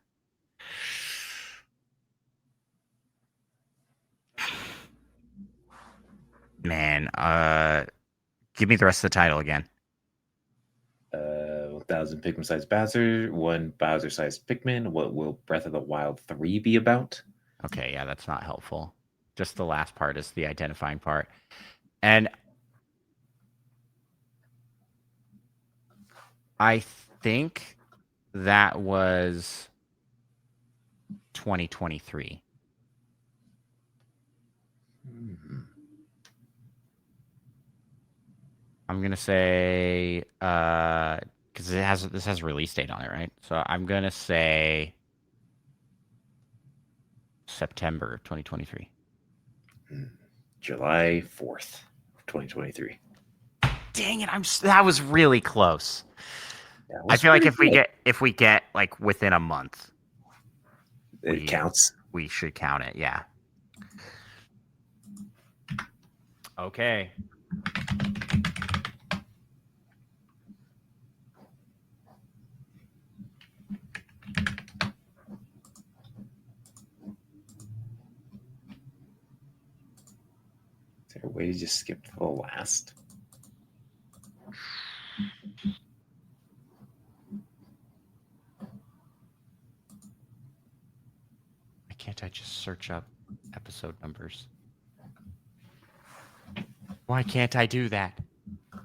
Man, give me the rest of the title again. 1,000 Pikmin-sized Bowser, 1 Bowser-sized Pikmin. What will Breath of the Wild 3 be about? Okay, yeah, that's not helpful. Just the last part is the identifying part. And I think that was 2023. I'm gonna say because this has a release date on it, right? So I'm gonna say September 2023. July 4th, 2023. Dang it! That was really close. Yeah, I feel like if we get like within a month, it counts. We should count it. Yeah. Okay. Is there a way to just skip to the last? Why can't I just search up episode numbers? Why can't I do that? I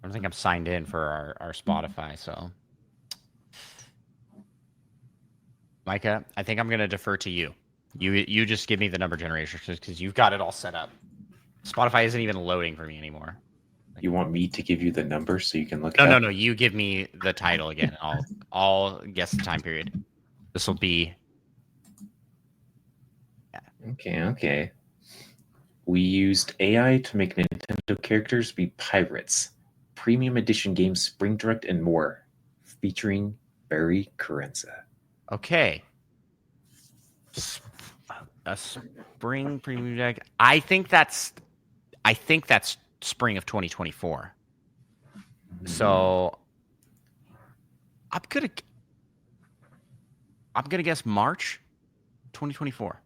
don't think I'm signed in for our Spotify, so. Micah, I think I'm going to defer to you. You just give me the number generator because you've got it all set up. Spotify isn't even loading for me anymore. You want me to give you the number so you can look? No. You give me the title again. I'll guess the time period. This will be. Yeah. Okay. We used AI to make Nintendo characters be pirates. premium edition games Spring Direct and more, featuring Barry Carenza. Okay. A spring premium deck. I think that's spring of 2024. So I'm gonna guess March 2024.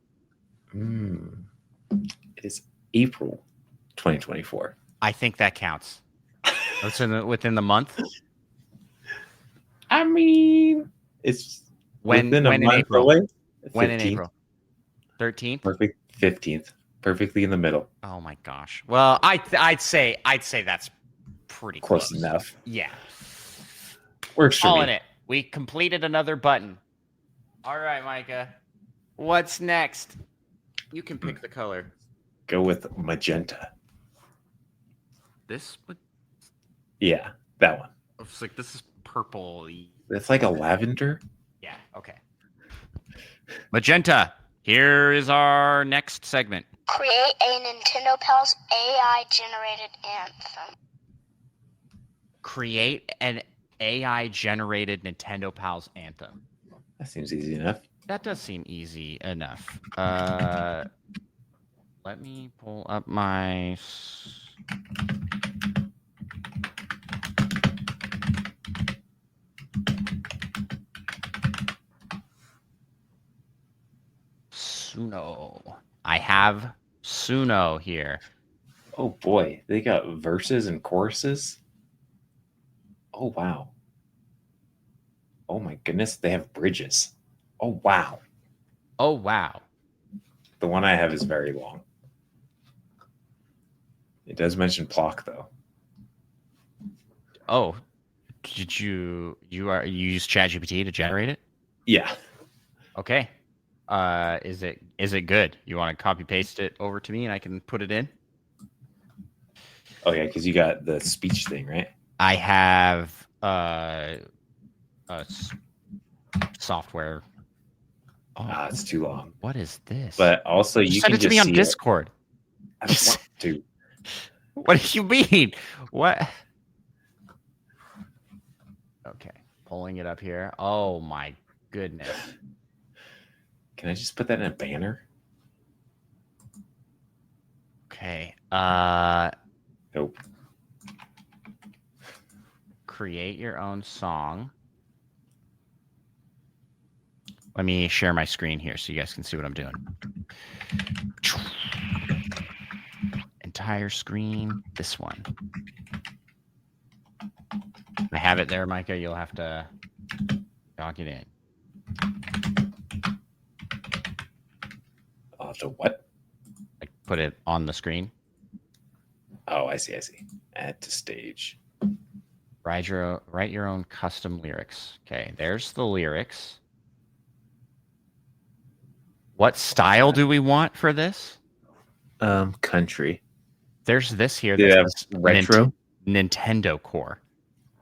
It is April 2024. I think that counts. It's within the month. I mean, it's when in April? When in April? 13th? Perfect. 15th. Perfectly in the middle. Oh my gosh. Well, I'd say that's pretty close enough. Yeah. Works for Calling me. it. We completed another button. All right, Micah. What's next? You can pick the color. Go with magenta. This would. Yeah, that one. It's like this is purple. It's like a lavender. Yeah. Okay. Magenta. Here is our next segment. Create a Nintendo Pals AI generated anthem. Create an AI generated Nintendo Pals anthem. That seems easy enough. That does seem easy enough. Let me pull up my. Suno. I have Suno here. Oh boy, they got verses and choruses. Oh wow. Oh my goodness, they have bridges. Oh wow. Oh wow. The one I have is very long. It does mention Plock though. Oh, did you use ChatGPT to generate it? Yeah. Okay. Is it good? You want to copy paste it over to me and I can put it in? Oh yeah, because you got the speech thing, right? I have software. Oh, it's too long. what is this? But also, you send can it to just me on see Discord. I don't want to. What do you mean? What? Okay, pulling it up here. Oh my goodness. Can I just put that in a banner? Okay. Nope. Create your own song. Let me share my screen here so you guys can see what I'm doing. Entire screen. This one. I have it there, Micah. You'll have to dock it in. I'll have to what? Like put it on the screen. Oh, I see. Add to stage. Write your own custom lyrics. Okay, there's the lyrics. What style do we want for this? Country. There's this here. Do they have retro? Nintendo Core.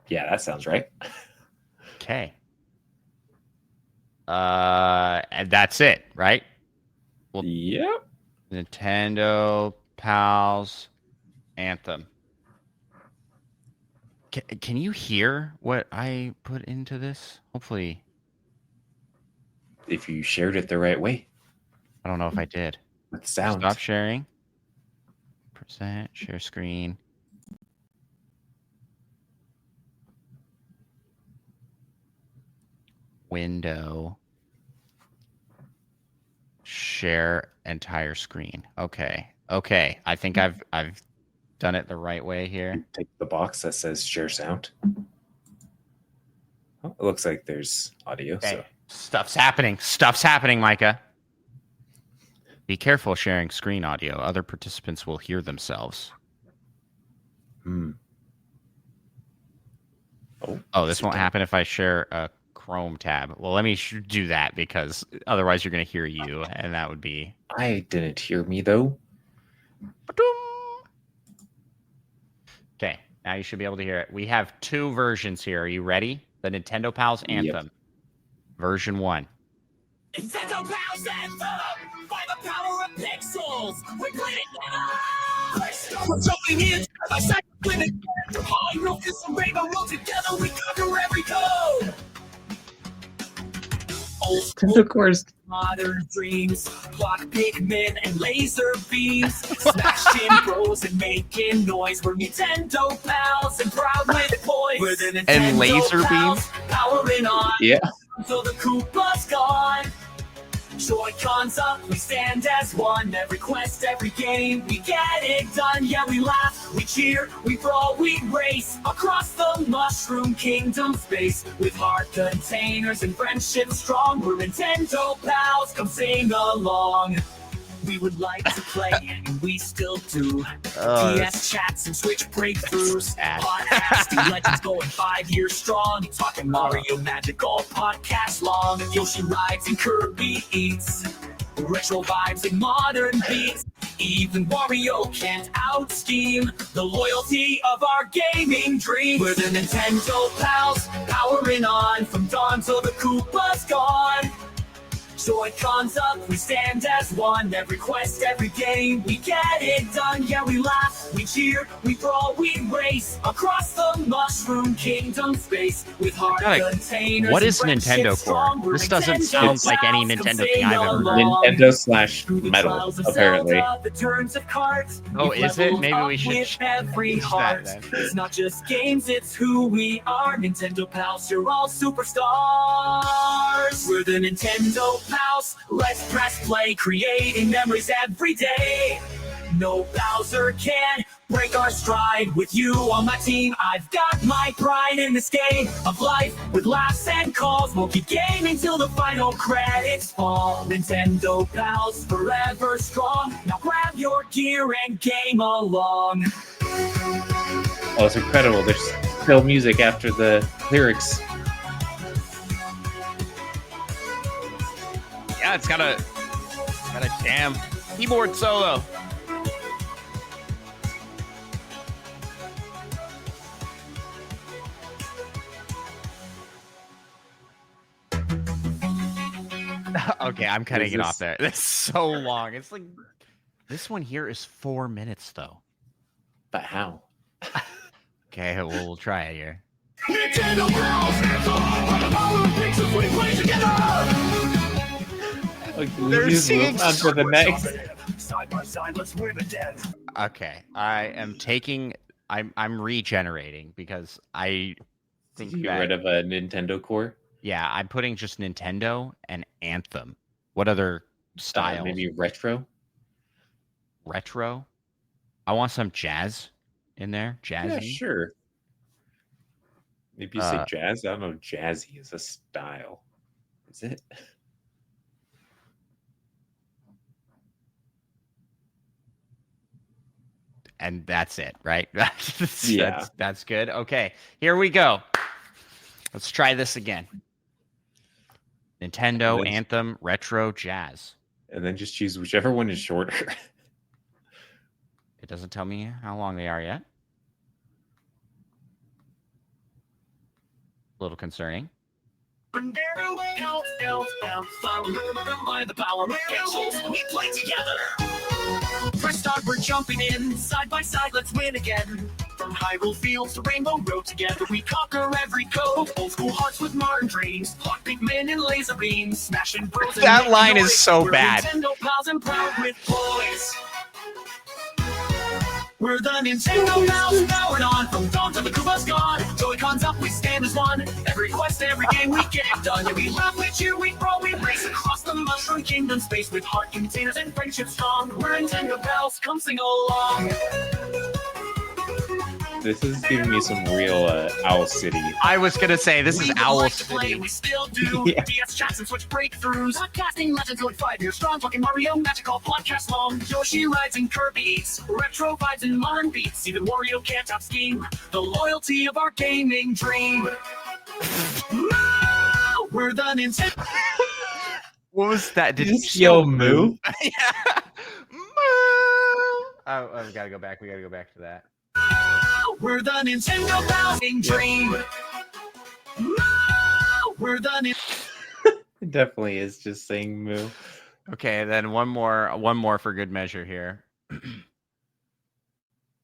Yeah, that sounds right. Okay. And that's it, right? Well, Yep. Nintendo Pals Anthem. Can you hear what I put into this? Hopefully. If you shared it the right way. I don't know if I did. With sound. Stop sharing. Present, share screen. Window. Share entire screen. Okay. I think I've done it the right way here. Take the box that says share sound. Oh, it looks like there's audio. Okay. So Stuff's happening, Micah. Be careful sharing screen audio. Other participants will hear themselves. Oh, this won't happen if I share a Chrome tab. Well, let me do that because otherwise you're going to hear you, and that would be... I didn't hear me, though. Okay, now you should be able to hear it. We have two versions here. Are you ready? The Nintendo Pals Anthem. Yep. Version 1. Nintendo Pals Anthem! By the power of pixels! We play together! We're jumping in! A second limit! Behind no Rainbow roll together, we conquer every code. Old Nintendo cores. modern dreams, block Pikmin and laser beams, smashing bros and making noise. We're Nintendo pals and proud with boys. We're the Nintendo And laser pals, powering on Yeah. until the Koopa's gone. Joy-Cons up, we stand as one. Every quest, every game, we get it done. Yeah, we laugh, we cheer, we brawl, we race across the Mushroom Kingdom space with heart containers and friendship strong. We're Nintendo pals, come sing along. We would like to play, and we still do. DS chats and Switch breakthroughs. Podcasting legends going 5 years strong. Talking Mario Magic all podcast long. Yoshi rides and Kirby eats. Retro vibes and modern beats. Even Wario can't out-scheme the loyalty of our gaming dream. We're the Nintendo pals, powering on from dawn till the Koopa's gone. Joy-Cons up, we stand as one. Every quest, every game, we get it done. Yeah, we laugh, we cheer, we brawl, we race across the Mushroom Kingdom space with heart containers. What is and friendship Nintendo strong. Core? We're This doesn't Nintendo sound like any pals, Nintendo come thing I've sing ever heard. along. Nintendo Through the / metal, trials of apparently. Zelda, the turns of cards, Oh, we've is it? leveled Maybe we up should with every change that heart. then. It's not just games, it's who we are. Nintendo pals, you're all superstars. We're the Nintendo pals. Let's press play, creating memories every day. No Bowser can break our stride. With you on my team, I've got my pride in this game of life. With laughs and calls, we'll keep gaming till the final credits fall. Nintendo pals, forever strong. Now grab your gear and game along. Oh, it's incredible. There's still music after the lyrics. Yeah, it's got a damn keyboard solo. Okay, I'm cutting it off there. That's so long. It's like this one here is 4 minutes though. But how? Okay, we'll try it here. Nintendo pals, hands up, by the power of pixels, we play together. They're Just singing move on to the next. Side by side, let's win again. Okay, I am taking. I'm regenerating because I think Get that, rid of a Nintendo core. yeah, I'm putting just Nintendo and Anthem. What other styles? Maybe retro. Retro. I want some jazz in there. Yeah, Jazzy. sure. Maybe you say jazz. I don't know. Jazzy is a style. Is it? And that's it, right? Yeah. That's good. Okay, here we go. Let's try this again. Nintendo, And then- Anthem, Retro, Jazz. And then just choose whichever one is shorter. It doesn't tell me how long they are yet. A little concerning. By the power of pixels, we play together. Press start, we're jumping in. Side by side, let's win again. From Hyrule Fields to Rainbow Road, together we conquer every code. Old school hearts with modern dreams. Hot big men and laser beams. Smashing bros and That making line is noise. so We're bad. Nintendo pals and proud with boys. We're the Nintendo pals, powered on from dawn till the Koopa's gone. Joy-Cons up, we stand as one. Every quest, every game, we get it done. Yeah, we laugh, we cheer, we brawl, we race across the Mushroom Kingdom space with heart containers and friendship strong. We're Nintendo pals, come sing along. This is giving me some real Owl City. I was gonna say this We is would Owl like to play, City. we still do. Yeah. DS chats and Switch breakthroughs. Podcasting legends going 5 years strong. Talking Mario Magic all podcast long. Yoshi rides and Kirby eats. Retro vibes and modern beats. Even Wario can't out scheme the loyalty of our gaming dream. We're the Nintendo. What was that? Did Just you yell moo? Yeah. Oh, we gotta go back. We gotta go back to that. We're the Nintendo bowsing dream. We're the It definitely is just saying moo. Okay, then one more for good measure here.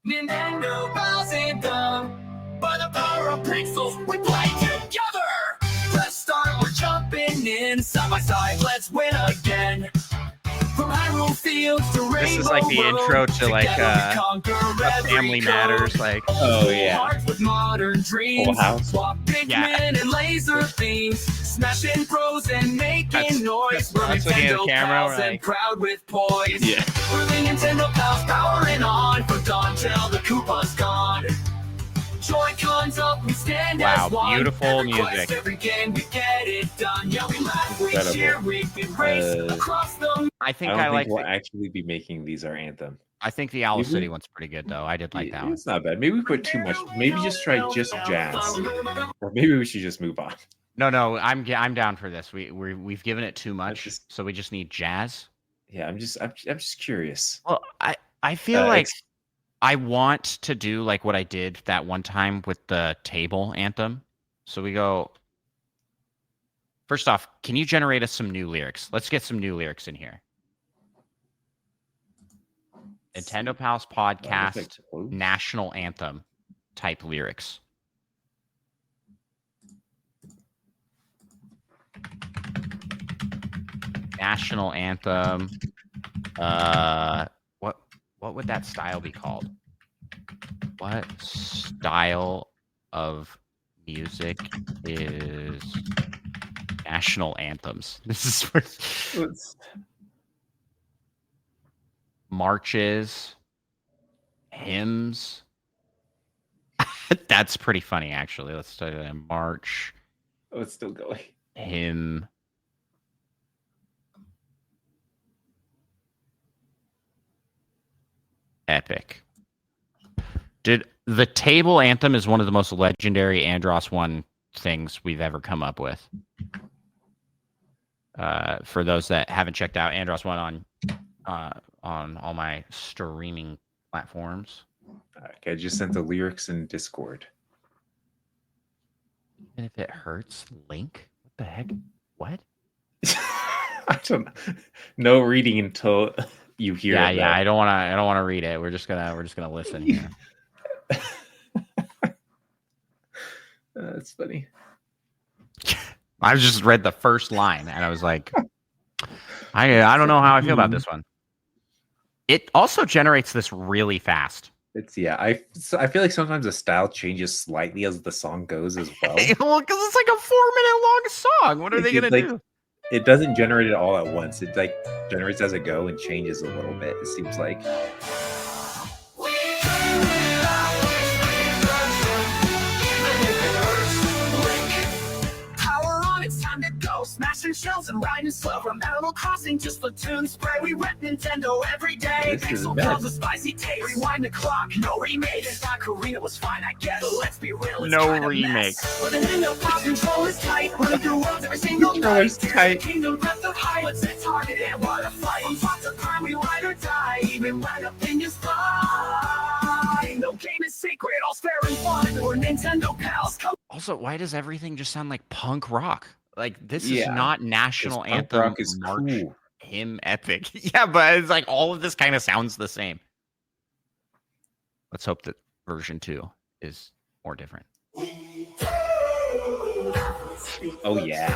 Nintendo bowsing dumb. By the power or a pixel, we play together. Let's start, we're jumping in, side by side, let's win again. From Hyrule Fields to Rainbow This is like the intro to like Family Matters, like Oh yeah. Hearts with modern dreams. Full House. Swap Pikmin and laser themes. Smashing pros and making noise. We're that's looking at the Nintendo camera, pals right? and proud with poise. Yeah. We're the Nintendo pals powering on from dawn till the Koopa's gone. Joy-Cons up, we stand Wow, as one. beautiful Every quest, music. every game, we get it done. Yeah, we laugh, we Incredible. cheer, we race across the... I think I don't I think like. we'll actually be making these our anthem. I think the Owl Maybe- City one's pretty good though. I did like that one. It's not bad. Maybe we put too much. Maybe just try just jazz, or maybe we should just move on. No, I'm down for this. We've given it too much, just- so we just need jazz. Yeah, I'm just curious. Well, I feel like ex- I want to do like what I did that one time with the table anthem. So we go. First off, can you generate us some new lyrics? Let's get some new lyrics in here. Nintendo Pals Podcast national anthem type lyrics. National anthem. What would that style be called? What style of music is national anthems? This is for marches, hymns. That's pretty funny, actually. Let's start a march, Oh, it's still going. hymn. Epic. Did the table anthem is one of the most legendary Andros 1 things we've ever come up with. For those that haven't checked out Andros 1 on all my streaming platforms. Okay, I just sent the lyrics in Discord. Even if it hurts, Link? What the heck? What? I don't know. No reading until you hear it. Yeah. I don't wanna read it. We're just gonna listen here. That's funny. I just read the first line and I was like, I don't know how I feel about this one. It also generates this really fast. I feel like sometimes the style changes slightly as the song goes as well. Well, because it's like a 4-minute long song. What are they gonna do? It doesn't generate it all at once. It like generates as it go and changes a little bit. It seems like. Power on, it's time to go. Smashing shells and riding slow. From Animal Crossing to Splatoon spray. We rep Nintendo every day. This is Pixel bad. Pals a spicy taste. Rewind the clock, no remake. This Ocarina was fine, I guess. But let's be real, it's No kinda remake. mess. With the Nintendo Pals control is tight. Running through worlds every single night. Controller's tight. Kingdom Breath of High. Let's get targeted and what a fight. From top to prime, we ride or die. Even when opinions fly. No game is secret, all's fair and fun. We're Nintendo Pals. Come Also, why does everything just sound like punk rock? Like this is Yeah, not national Punk anthem rock is march cool. hymn epic. Yeah, but it's like all of this kind of sounds the same. Let's hope that version 2 is more different. Oh yeah.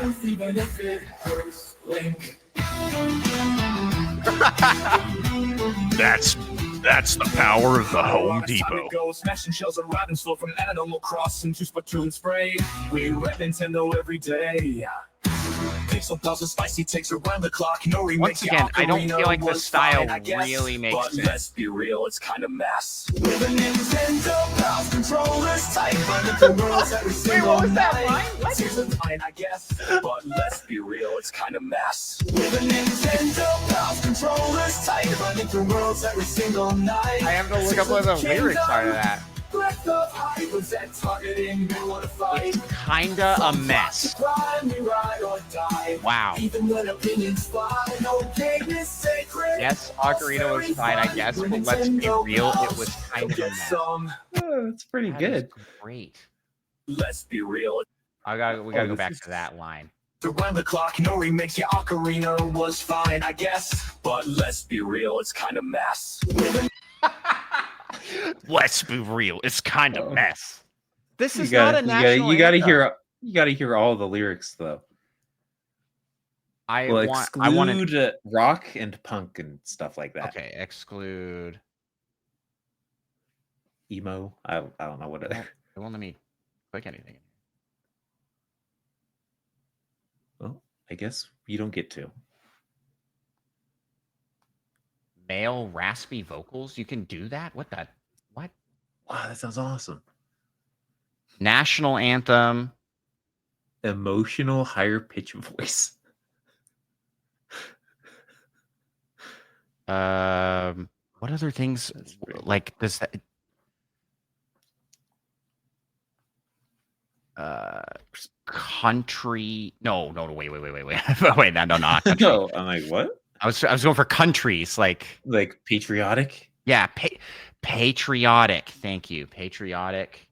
That's the power of the Home Depot. Go smashing shells and riding slow from Animal Crossing to Splatoon spray. We rep Nintendo every day. Pixel Pals a spicy takes around the clock. No remake. Once again, I don't feel like the style really makes but sense. let's be real, it's kind of mess. With a Nintendo Pals controllers tight, running the worlds every single night. Here's a line, I guess, but let's be real, it's kind of mess. With a Nintendo Pals controllers tight, running through worlds every single night. I have to look up what the lyrics are to that. Breath of high, present targeting, we wanna fight. It's kinda a mess. We ride or die. Wow. Even when opinions fly, no game is sacred. Yes, Ocarina was fine, I guess, but let's be real, it was kind of a mess. Oh, that's pretty That good. is great. Let's be real. We gotta go this back is- to that line. Around the clock, no remakes. Yeah, Ocarina was fine, I guess. But let's be real, it's kind of mess. Let's be real, it's kind of mess. This is not a national You gotta anthem. hear all the lyrics though. I Well, want exclude rock and punk and stuff like that. Okay, exclude. Emo. I don't know what It other. won't let me click anything. Well, I guess you don't get to. Male raspy vocals. You can do that. What? Wow, that sounds awesome. National anthem. Emotional higher pitch voice. What other things like this? Country. No. Wait. Wait. No, not country. No, I'm like, what? I was going for countries, like patriotic. Yeah, patriotic. Thank you, patriotic.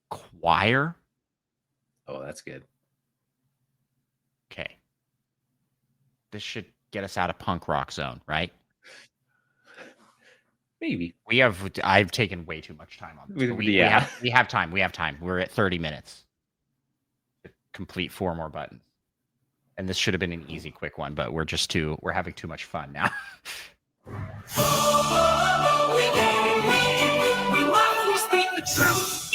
Choir. Oh, that's good. Okay. This should get us out of punk rock zone, right? Maybe. I've taken way too much time on this. We have time. We're at 30 minutes to complete 4 more buttons. And this should have been an easy, quick one, but we're having too much fun now.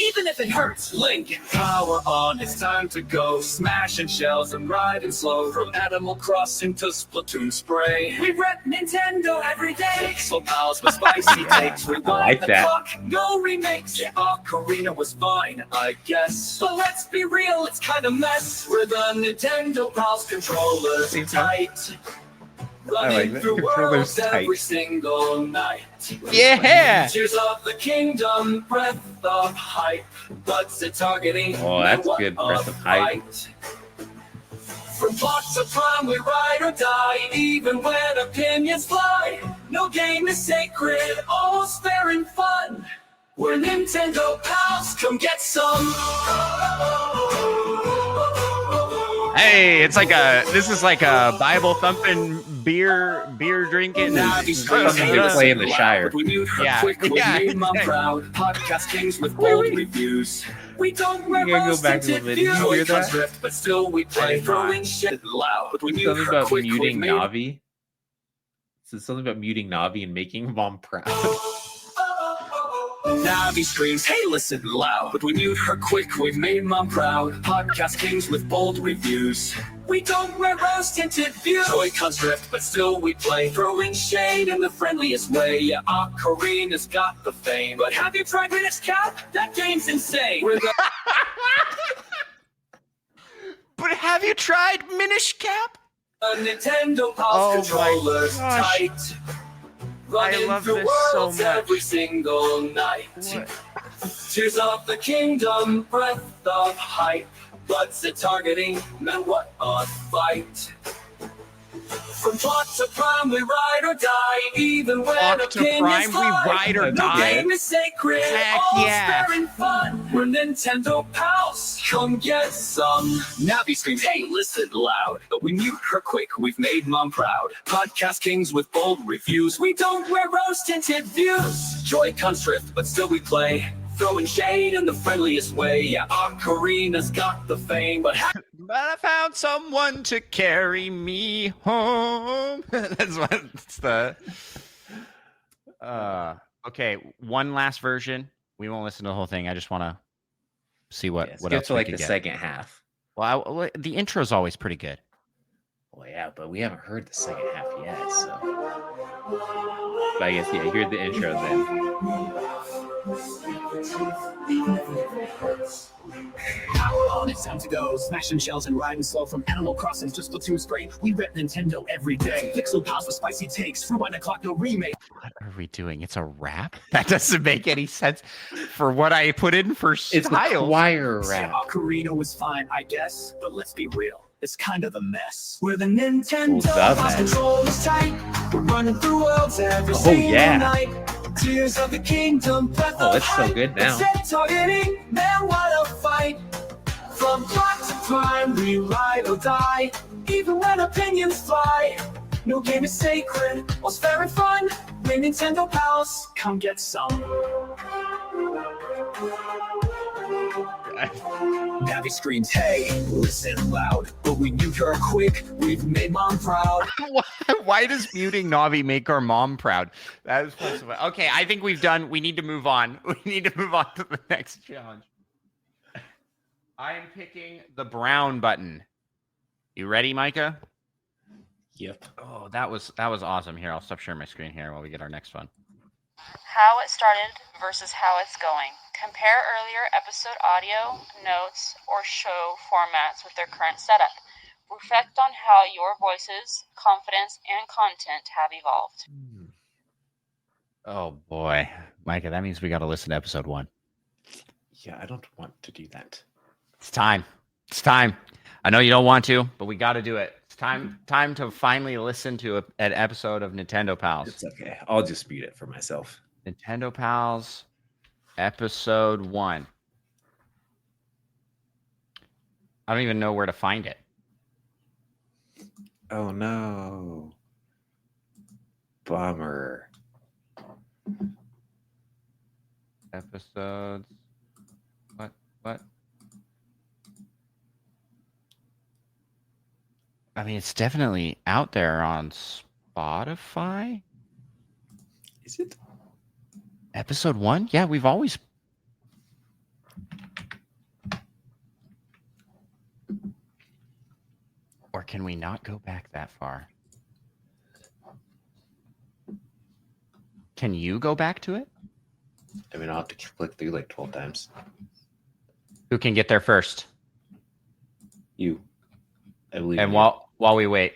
Even if it hurts, Link, power on, it's time to go. Smashing shells and riding slow. From Animal Crossing to Splatoon spray. We rep Nintendo every day. So pals with spicy takes. Rewind like the that. clock, no remakes. Yeah, Ocarina was fine, I guess. But let's be real, it's kind of mess. With the Nintendo Pals controllers tight. Running that. through Controller's worlds tight. every single night. Yeah! Tears of the kingdom, breath of hype. What's it targeting? Oh, that's What good, a breath of hype. fight. From plot to prime, we ride or die, even when opinions fly. No game is sacred, all's fair and fun. We're Nintendo Pals, come get some. Hey, this is like a Bible thumping, beer drinking. Something to play in the Shire. We mute her Yeah. quick, we Yeah, made Mom exactly. proud. Podcast kings with bold reviews. We don't wear You gotta go rose back a tinted little bit. Did you views. hear that? Drift, but still we play, throwing shit loud. But we mute Something her about quick, we muting made Navi. So something about muting Navi and making Mom proud. Navi screams, hey, listen loud. But we mute her quick, we've made Mom proud. Podcast kings with bold reviews. We don't wear rose-tinted views. Joy-Cons drift, but still we play. Throwing shade in the friendliest way. Yeah, Ocarina's got the fame. But have you tried Minish Cap? That game's insane. We're the But have you tried Minish Cap? Nintendo Oh Pals my controllers gosh. tight. Running love through this so worlds much. every single night. Tears of the kingdom, breath of hype. What's it targeting? Man, what a fight. From plot to prime, we ride or die. Even when Plot to opinions prime, we fly. ride or No die? game is sacred, Heck all's yeah. fair and fun. We're Nintendo Pals, come get some. Navi screams, hey, listen loud. But we mute her quick, we've made Mom proud. Podcast kings with bold reviews. We don't wear rose-tinted views. Joy-Cons drift, but still we play. Throwing shade in the friendliest way. Yeah, Ocarina's got the fame, but But I found someone to carry me home. That's what it's the. Okay, one last version. We won't listen to the whole thing. I just want to see what Get else to we like could the get. second half. Well, the intro's always pretty good. Well, yeah, but we haven't heard the second half yet, so. But I guess, yeah, hear the intro then. Power on, it's time to go. Smashing shells and riding slow. From Animal Crossing to Splatoon spray. We rep Nintendo every day. Pixel Pals with spicy takes. Rewind the clock, no remake. What are we doing? It's a rap? That doesn't make any sense for what I put in for It's a style. choir Yeah, rap. Ocarina was fine, I guess. But let's be real. It's kind of a mess. We're the Nintendo Well, Pals mess. controllers tight. We're running through worlds every Oh, single yeah. night. Tears of the kingdom, breath Oh, of that's so hype. good now. It's targeting, man, what a fight. From plot to prime, we ride or die. Even when opinions fly. No game is sacred, all's fair and fun. We're Nintendo Pals, come get some. Navi screams, hey, listen loud. But we knew her quick, we've made mom proud. Why does muting Navi make our mom proud? That is possible. Okay, I think we've done. We need to move on. We need to move on to the next challenge. I am picking the brown button. You ready, Micah? Yep. Oh, that was awesome. Here, I'll stop sharing my screen here while we get our next one. How it started versus how it's going. Compare earlier episode audio, notes, or show formats with their current setup. Reflect on how your voices, confidence, and content have evolved. Oh boy, Micah, that means we got to listen to episode 1. Yeah, I don't want to do that. It's time. It's time. I know you don't want to, but we got to do it. It's time to finally listen to an episode of Nintendo Pals. It's okay. I'll just mute it for myself. Nintendo Pals, episode 1. I don't even know where to find it. Oh no. Bummer. Episodes. What? I mean, it's definitely out there on Spotify. Is it? Episode 1? Yeah, we've always... Or can we not go back that far? Can you go back to it? I mean, I'll have to click through like 12 times. Who can get there first? You. I believe And in while we wait.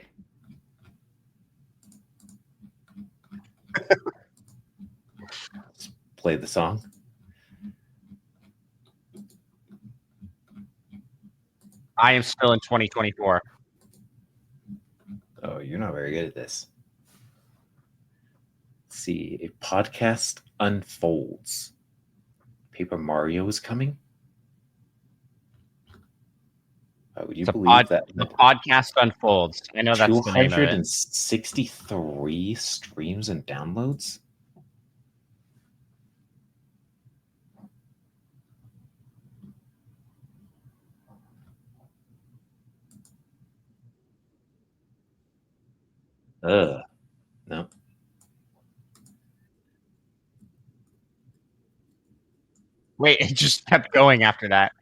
play the song. I am still in 2024. Oh, you're not very good at this. Let's see. A podcast unfolds. Paper Mario is coming? Would you believe that? The podcast unfolds. I know that's the name of it. 263 streams and downloads? No. Wait, it just kept going after that.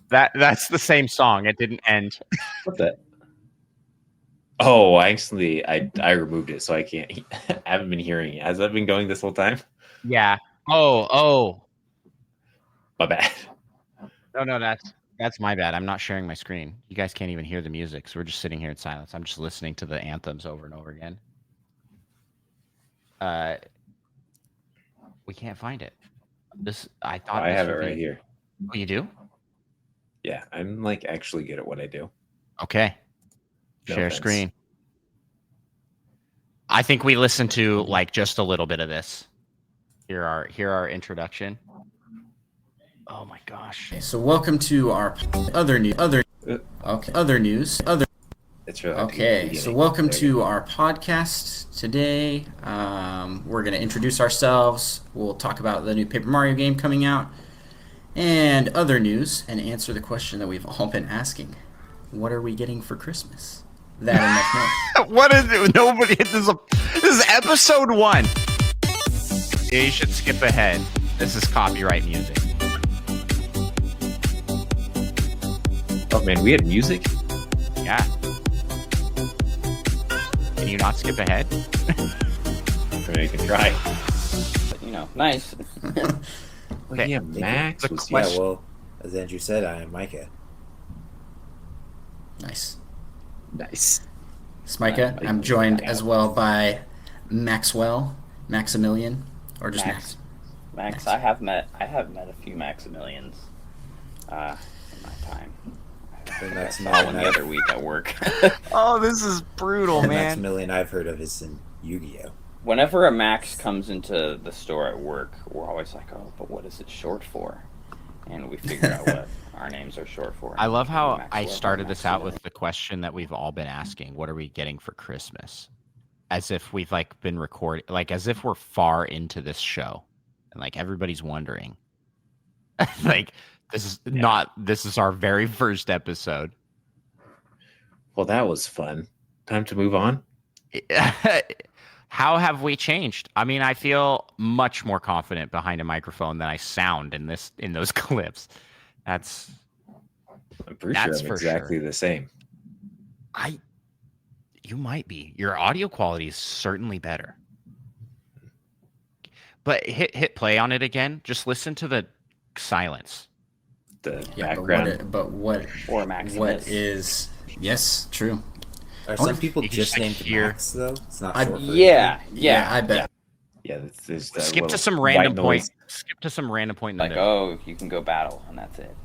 That's the same song. It didn't end. What the? Oh, I removed it, so I can't. I haven't been hearing it. Has that been going this whole time? Yeah. Oh. My bad. No, that's my bad. I'm not sharing my screen. You guys can't even hear the music, so we're just sitting here in silence. I'm just listening to the anthems over and over again. We can't find it. I thought I have it right here. Oh, you do? Yeah, I'm like actually good at what I do. Okay. No Share offense. screen. I think we listened to like just a little bit of this. Here our introduction. Oh my gosh. Okay, so welcome to our other news. It's really Okay, so welcome to our podcast today. We're going to introduce ourselves. We'll talk about the new Paper Mario game coming out and other news and answer the question that we've all been asking. What are we getting for Christmas? That and What is it? Nobody. This is episode 1. Yeah, you should skip ahead. This is copyright music. Oh man, we had music? Yeah. Can you not skip ahead? I mean, you can try. But, nice. Okay. Yeah, Max The was question- Yeah, well, as Andrew said, I am Micah. Nice. nice. It's Micah. I'm joined as well by Maximilian, or just Max. Max, I have met a few Maximilians in my time. The I saw one the other week at work. Oh, this is brutal, the man. Maximilian I've heard of is in Yu-Gi-Oh! Whenever a Max comes into the store at work, we're always like, oh, but what is it short for? and we figure out what our names are short for. I love how I Maxwell, started this out Maximilian. with the question that we've all been asking: what are we getting for Christmas? As if we've like been recording, like as if we're far into this show, and like everybody's wondering. Like this is our very first episode. Well, that was fun. Time to move on. How have we changed? I mean, I feel much more confident behind a microphone than I sound in those clips. I'm pretty sure That's I'm for exactly sure. the same. You might be. Your audio quality is certainly better. But hit play on it again. Just listen to the silence. The Yeah, background. but what Or Maximus. is? Yes, true. Are wonder some people you can just just, like, named hear- Max though? It's not I- short for Yeah, I bet. Yeah, there's that Skip to little some white random noise. point. Skip to some random point in the like, note. oh, you can go battle, and that's it.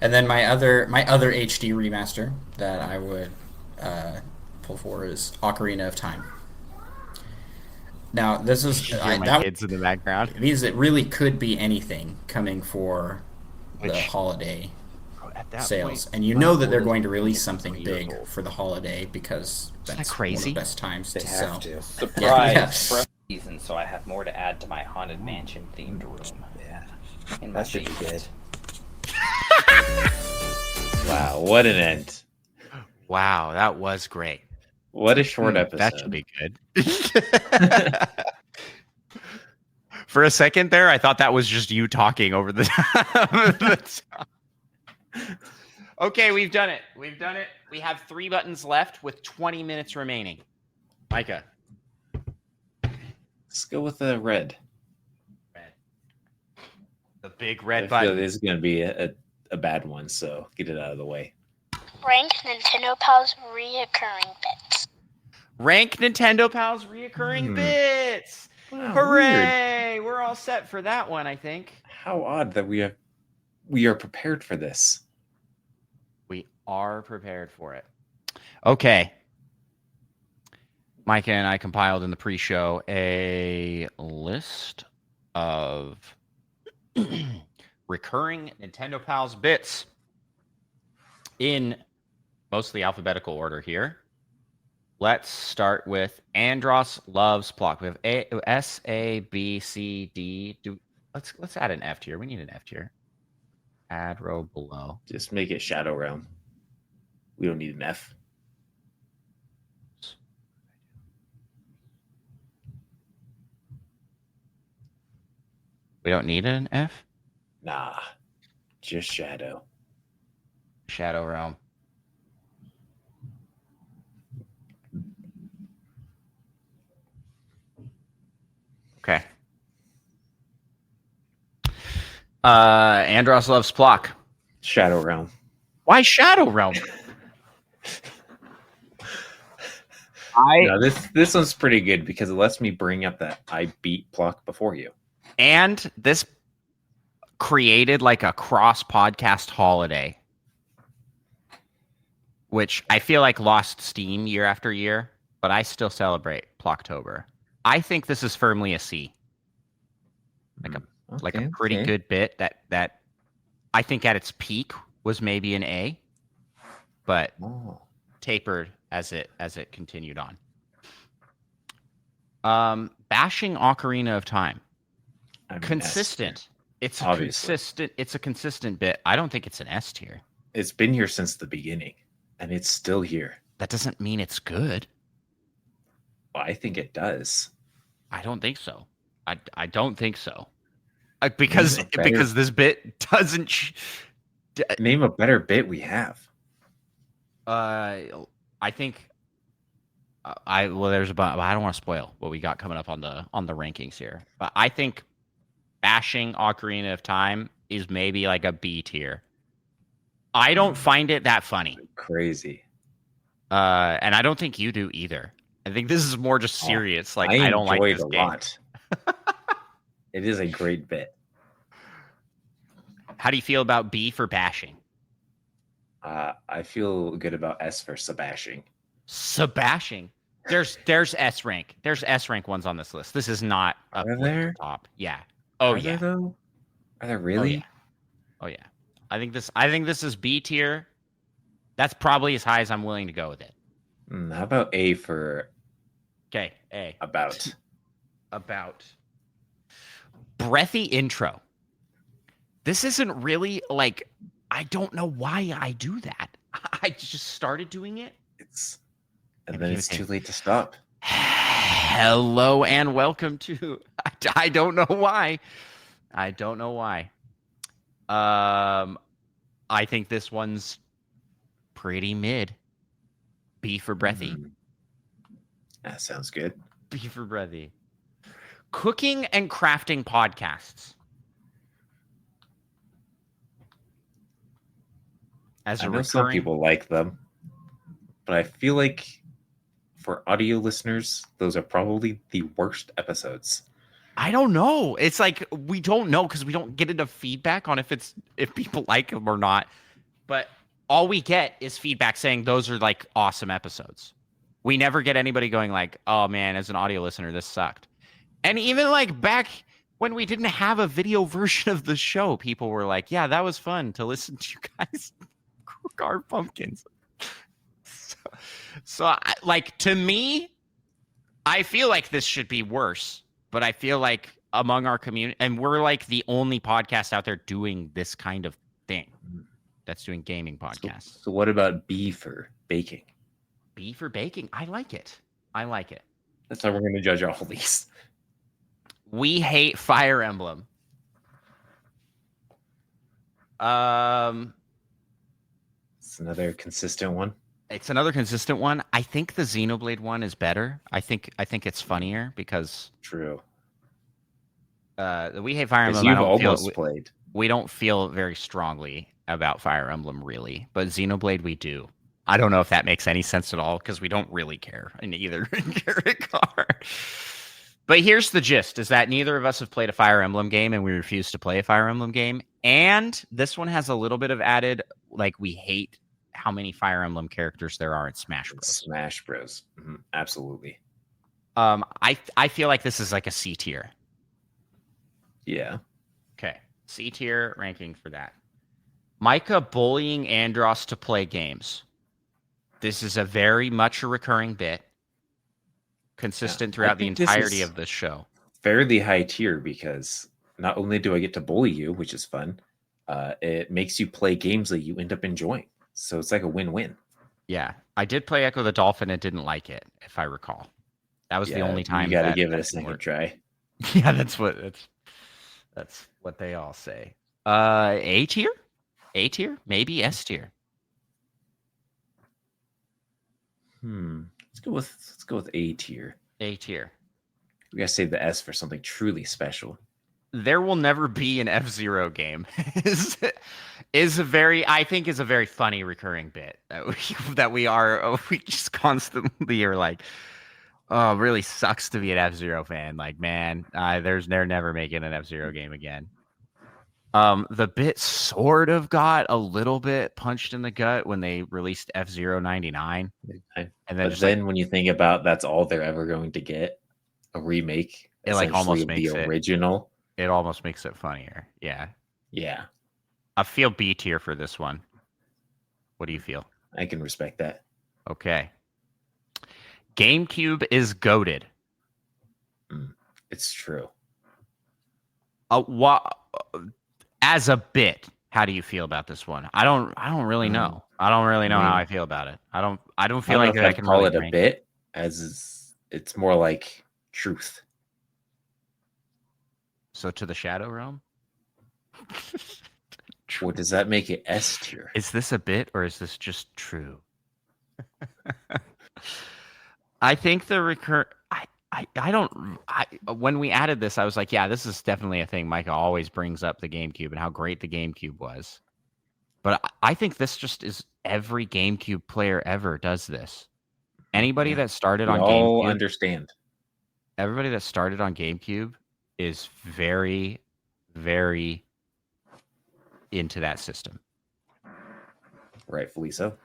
And then my other HD remaster that I would pull for is Ocarina of Time. Now this is You hear my that kids in the background. means it really could be anything coming for the Which- holiday At that sales, point, and you my know that they're oldest going to release is something 3 years big old. for the holiday because that that's one crazy? of the best times They to have sell. to. Surprise! Yeah. For season, so I have more to add to my haunted mansion themed room. Yeah, In my that should be basement. good. Wow, what an end. Wow, that was great. What a short episode. That should be good. For a second there, I thought that was just you talking over the top. Okay, we've done it. We have 3 buttons left with 20 minutes remaining. Micah. Let's go with the red. Red. The big I red feel button. this is going to be a bad one, so get it out of the way. Rank Nintendo Pals reoccurring bits. Rank Nintendo Pals reoccurring bits. Wow, Hooray! We're all set for that one, I think. How odd that we are prepared for this. We are prepared for it. Okay. Micah and I compiled in the pre-show a list of recurring Nintendo Pals bits in mostly alphabetical order here. Let's start with Andros Loves Block. We have S, A, B, C, D. Let's add an F tier. We need an F tier. Add row below. Just make it Shadow Realm. We don't need an F. We don't need an F? Nah, just Shadow. Shadow Realm. Okay. Andros Loves Plock. Shadow Realm. Why Shadow Realm? No, this one's pretty good because it lets me bring up that I beat Pluck before you. And this created like a cross podcast holiday, which I feel like lost steam year after year, but I still celebrate Plocktober. I think this is firmly a C. Like a pretty good bit that I think at its peak was maybe an A, but tapered as it continued on. Bashing Ocarina of Time. I'm an Consistent. S It's a obviously. consistent bit. I don't think it's an S tier. tier. It's been here since the beginning, and it's still here. That doesn't mean it's good. Well, I think it does. I don't think so. I don't think so. Because Name a better- because this bit doesn't. Name a better bit we have. I think. There's about. I don't want to spoil what we got coming up on the rankings here, but I think bashing Ocarina of Time is maybe like a B tier. I don't find it that funny, Crazy. and I don't think you do either. I think this is more just serious. Like I don't like enjoy it this a game. lot. It is a great bit. How do you feel about B for bashing? I feel good about S for Sebashing. Sebashing. There's S rank. There's S rank ones on this list. This is not up Are with the there? top. Yeah. Oh Are yeah. there though? Are there really? Oh, yeah. Oh yeah. I think this is B tier. That's probably as high as I'm willing to go with it. How about A for Okay, A. about? About breathy intro. This isn't really like, I don't know why I do that. I just started doing it. And then it's too late to stop. Hello and welcome to I don't know why. I don't know why. I think this one's pretty mid. B for breathy. That sounds good. B for breathy. Cooking and crafting podcasts. As I a know some people like them, but I feel like for audio listeners, those are probably the worst episodes. I don't know. It's like we don't know because we don't get enough feedback on if people like them or not. But all we get is feedback saying those are like awesome episodes. We never get anybody going like, "Oh man, as an audio listener, this sucked." And even like back when we didn't have a video version of the show, people were like, "Yeah, that was fun to listen to you guys cook our pumpkins." So like to me, I feel like this should be worse. But I feel like among our community, and we're like the only podcast out there doing this kind of thing that's doing gaming podcasts. So what about B for baking? B for baking. I like it. I like it. That's how we're going to judge all these. We hate Fire Emblem. It's another consistent one. It's another consistent one. I think the Xenoblade one is better. I think it's funnier because True. We hate Fire Emblem. You've almost played. We don't feel very strongly about Fire Emblem really, but Xenoblade we do. I don't know if that makes any sense at all because we don't really care in either regard. But here's the gist: is that neither of us have played a Fire Emblem game, and we refuse to play a Fire Emblem game. And this one has a little bit of added, like we hate how many Fire Emblem characters there are in Smash Bros. Smash Bros. Absolutely. I feel like this is like a C tier. Yeah. Okay. C tier ranking for that. Micah bullying Andros to play games. This is a very much a recurring bit. Consistent throughout the entirety of the show. Fairly high tier because not only do I get to bully you, which is fun, it makes you play games that you end up enjoying. So it's like a win-win. Yeah. I did play Echo the Dolphin and didn't like it, if I recall. That was the only time. You got to give it a second try. Yeah, that's what they all say. A tier? A tier? Maybe S tier. Let's go with A tier. A tier. We gotta save the S for something truly special. There will never be an F-Zero game. is a very funny recurring bit that we just constantly are like, oh, it really sucks to be an F-Zero fan. Like, man, they're never making an F-Zero game again. The bit sort of got a little bit punched in the gut when they released F-Zero 99. And then when you think about that's all they're ever going to get, a remake, it like almost makes the original. It almost makes it funnier. Yeah. Yeah. I feel B tier for this one. What do you feel? I can respect that. Okay. GameCube is goated. It's true. As a bit, how do you feel about this one? I don't really know. I don't really know how I feel about it. I don't feel like I can call really it a bit, as it's more like truth. So to the Shadow Realm? What does that make it S tier? Is this a bit or is this just true? I think the when we added this, I was like, yeah, this is definitely a thing. Micah always brings up the GameCube and how great the GameCube was. But I think this just is every GameCube player ever does this. Anybody that started on GameCube. Understand. Everybody that started on GameCube is very, very into that system. Rightfully so.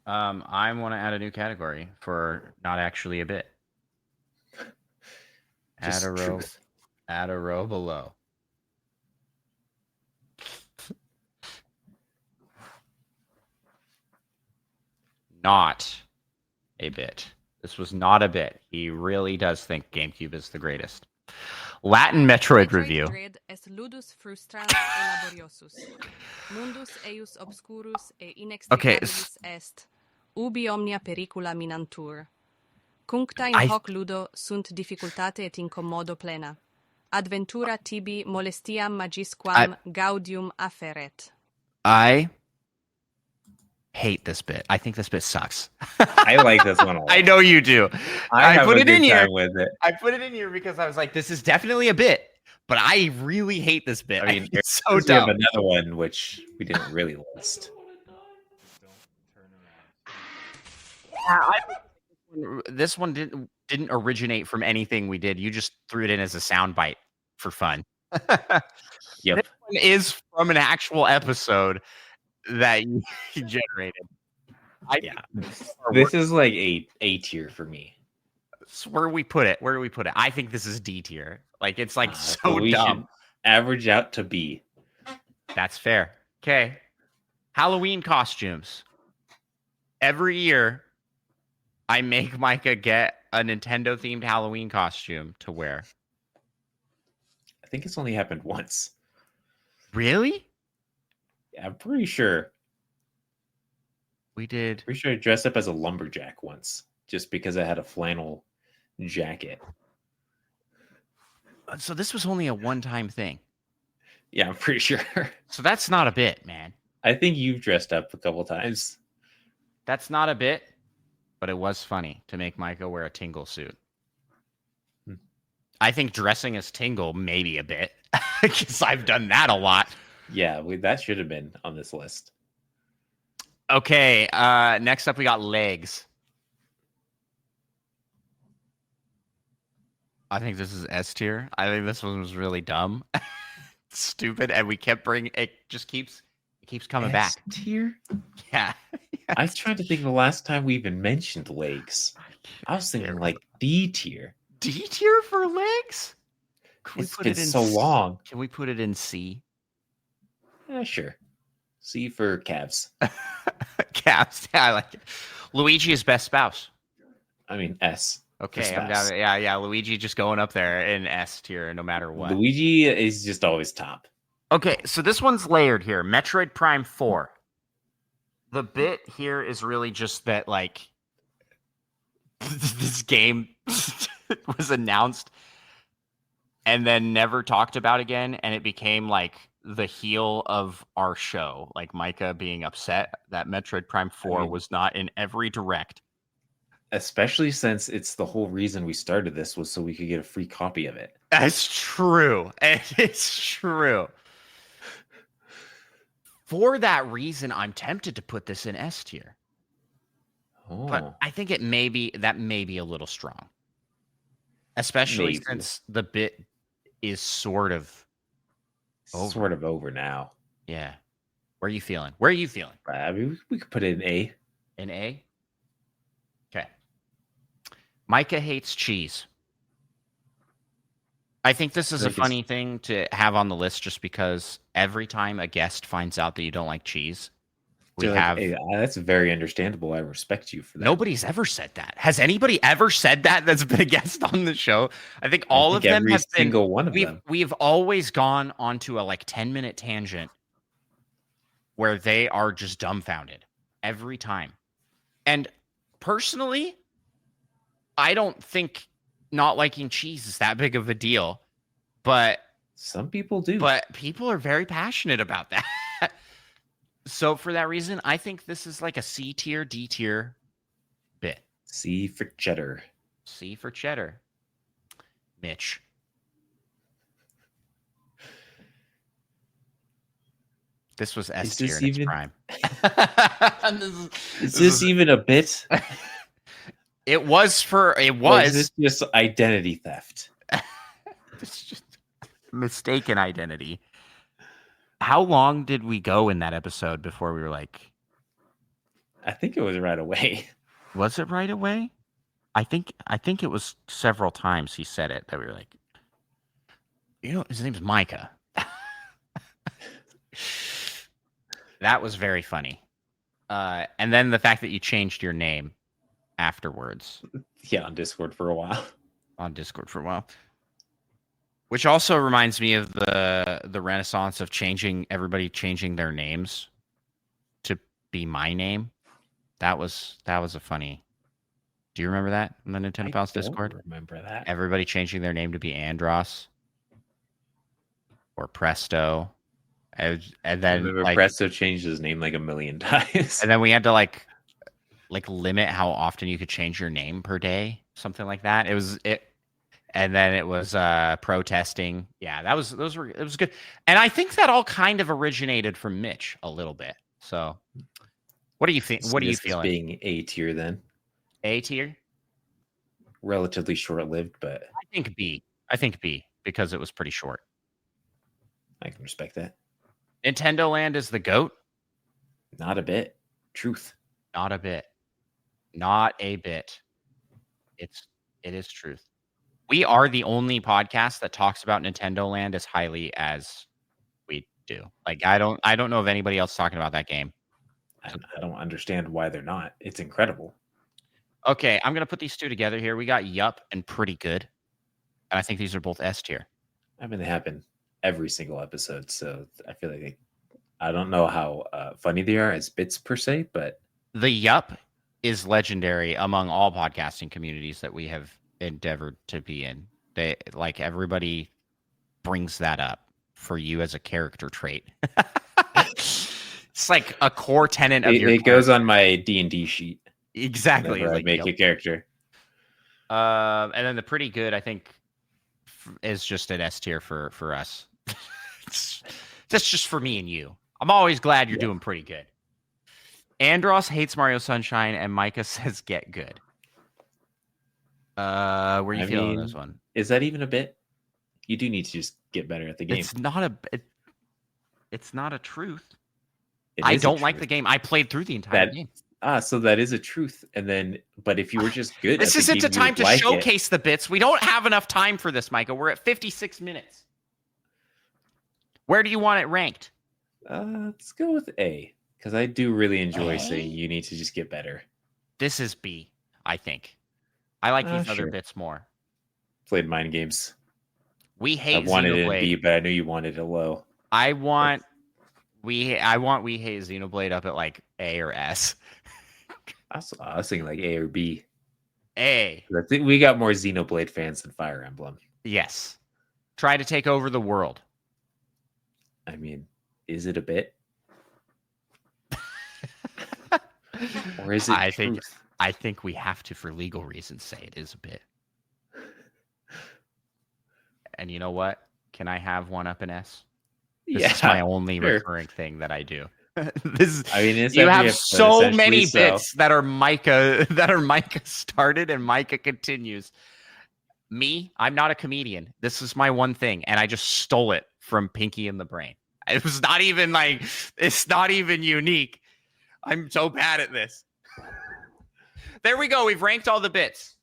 I want to add a new category for not actually a bit. Add a row below. not a bit. This was not a bit. He really does think GameCube is the greatest. Latin Metroid review. Dread est ludus frustrans e laboriosus. Mundus eius obscurus e inextricabilis est, ubi omnia pericula minantur. Cuncta in hoc ludo sunt difficultate et incommodo plena. Adventura tibi molestiam magisquam gaudium afferet. I hate this bit. I think this bit sucks. I like this one a lot. I know you do. I have put a it good in here. time with it. I put it in here because I was like, this is definitely a bit, but I really hate this bit. I mean, it's so we have dumb. another one which we didn't really list. This one didn't originate from anything we did. You just threw it in as a soundbite for fun. Yep. This one is from an actual episode that you generated. This is like A tier for me. Where do we put it? I think this is D tier. Like it's like so we dumb. should average out to B. That's fair. Okay. Halloween costumes. Every year, I make Micah get a Nintendo themed Halloween costume to wear. I think it's only happened once. Really? Yeah, I'm pretty sure. We did. Pretty sure I dressed up as a lumberjack once, just because I had a flannel jacket. So this was only a one-time thing. Yeah, I'm pretty sure. So that's not a bit, man. I think you've dressed up a couple times. That's not a bit, but it was funny to make Micah wear a Tingle suit. I think dressing as Tingle may be a bit, because I've done that a lot. Yeah, that should have been on this list. Okay, next up we got legs. I think this is S tier. I think this one was really dumb, stupid, and we kept bringing it. Just keeps coming back. Tier? Yeah. I was trying to think of the last time we even mentioned legs. I was thinking like D tier. D tier for legs? It's been so long. Can we put it in C? Yeah, sure. C for calves. Calves. Yeah, I like it. Luigi is best spouse. I mean S. Okay, I'm down. Yeah. Luigi just going up there in S tier no matter what. Luigi is just always top. Okay, so this one's layered here. Metroid Prime 4. The bit here is really just that, like, this game was announced and then never talked about again, and it became, like, the heel of our show. Like, Micah being upset that Metroid Prime 4 was not in every direct. Especially since it's the whole reason we started this was so we could get a free copy of it. That's true. It's true. For that reason, I'm tempted to put this in S tier. Oh. But I think that may be a little strong. Especially since the bit is sort of over now. Yeah. Where are you feeling? I mean, we could put it in A. In A? Okay. Micah hates cheese. I think this is a funny thing to have on the list just because every time a guest finds out that you don't like cheese, Hey, that's very understandable. I respect you for that. Nobody's ever said that. Has anybody ever said that that's been a guest on the show? I think all of them every have single been. One of them. We've always gone onto a 10-minute tangent where they are just dumbfounded every time. And personally, I don't think not liking cheese is that big of a deal, but some people do. But people are very passionate about that. So for that reason, I think this is like a C tier, D tier bit. C for cheddar. C for cheddar. Mitch. This was S tier in its prime. Is this even a bit? It was. Or is this just identity theft? It's just mistaken identity. How long did we go in that episode before we were like? I think it was right away. Was it right away? I think it was several times he said it that we were like, his name's Micah. That was very funny. And then the fact that you changed your name afterwards. Yeah, on Discord for a while. Which also reminds me of the renaissance of everybody changing their names to be my name. That was a funny. Do you remember that in the Nintendo Pals Discord? Remember that? Everybody changing their name to be Andros or Presto, and then Presto changed his name like a million times, and then we had to like limit how often you could change your name per day, something like that. And then it was protesting. Yeah, it was good. And I think that all kind of originated from Mitch a little bit. So what do you think? What are you feeling? Being A tier then? A tier? Relatively short-lived, but I think B because it was pretty short. I can respect that. Nintendo Land is the GOAT? Not a bit. Truth. Not a bit. Not a bit. It is truth. We are the only podcast that talks about Nintendo Land as highly as we do. Like I don't know of anybody else talking about that game. I don't understand why they're not. It's incredible. Okay, I'm gonna put these two together here. We got Yup and Pretty Good, and I think these are both S tier. I mean, they happen every single episode, so I feel like I don't know how funny they are as bits per se, but the Yup is legendary among all podcasting communities that we have endeavored to be in. They like everybody brings that up for you as a character trait. It's like a core tenet of it goes on my D&D sheet. Exactly. I make a character. And then the Pretty Good, I think, is just an S tier for us. That's just for me and you. I'm always glad you're doing pretty good. Andros hates Mario Sunshine, and Micah says get good. Where are you feeling on this one? Is that even a bit? You do need to just get better at the game. It's not a truth. I don't like the game. I played through the entire game. So that is a truth. And then, but if you were just good, this isn't a time to showcase the bits. We don't have enough time for this, Micah. We're at 56 minutes. Where do you want it ranked? Let's go with A, because I do really enjoy saying you need to just get better. This is B, I think. I like these other bits more. Played mind games. We hate I wanted Xenoblade. it in B, but I knew you wanted it low. I want We Hate Xenoblade up at like A or S. I was thinking like A or B. A. I think we got more Xenoblade fans than Fire Emblem. Yes. Try to take over the world. I mean, is it a bit? Or is it I think we have to, for legal reasons, say it is a bit. And you know what? Can I have one up in S? This is my only recurring thing that I do. You have so many bits that are Micah started and Micah continues. Me, I'm not a comedian. This is my one thing, and I just stole it from Pinky and the Brain. It was not even like it's not even unique. I'm so bad at this. There we go. We've ranked all the bits.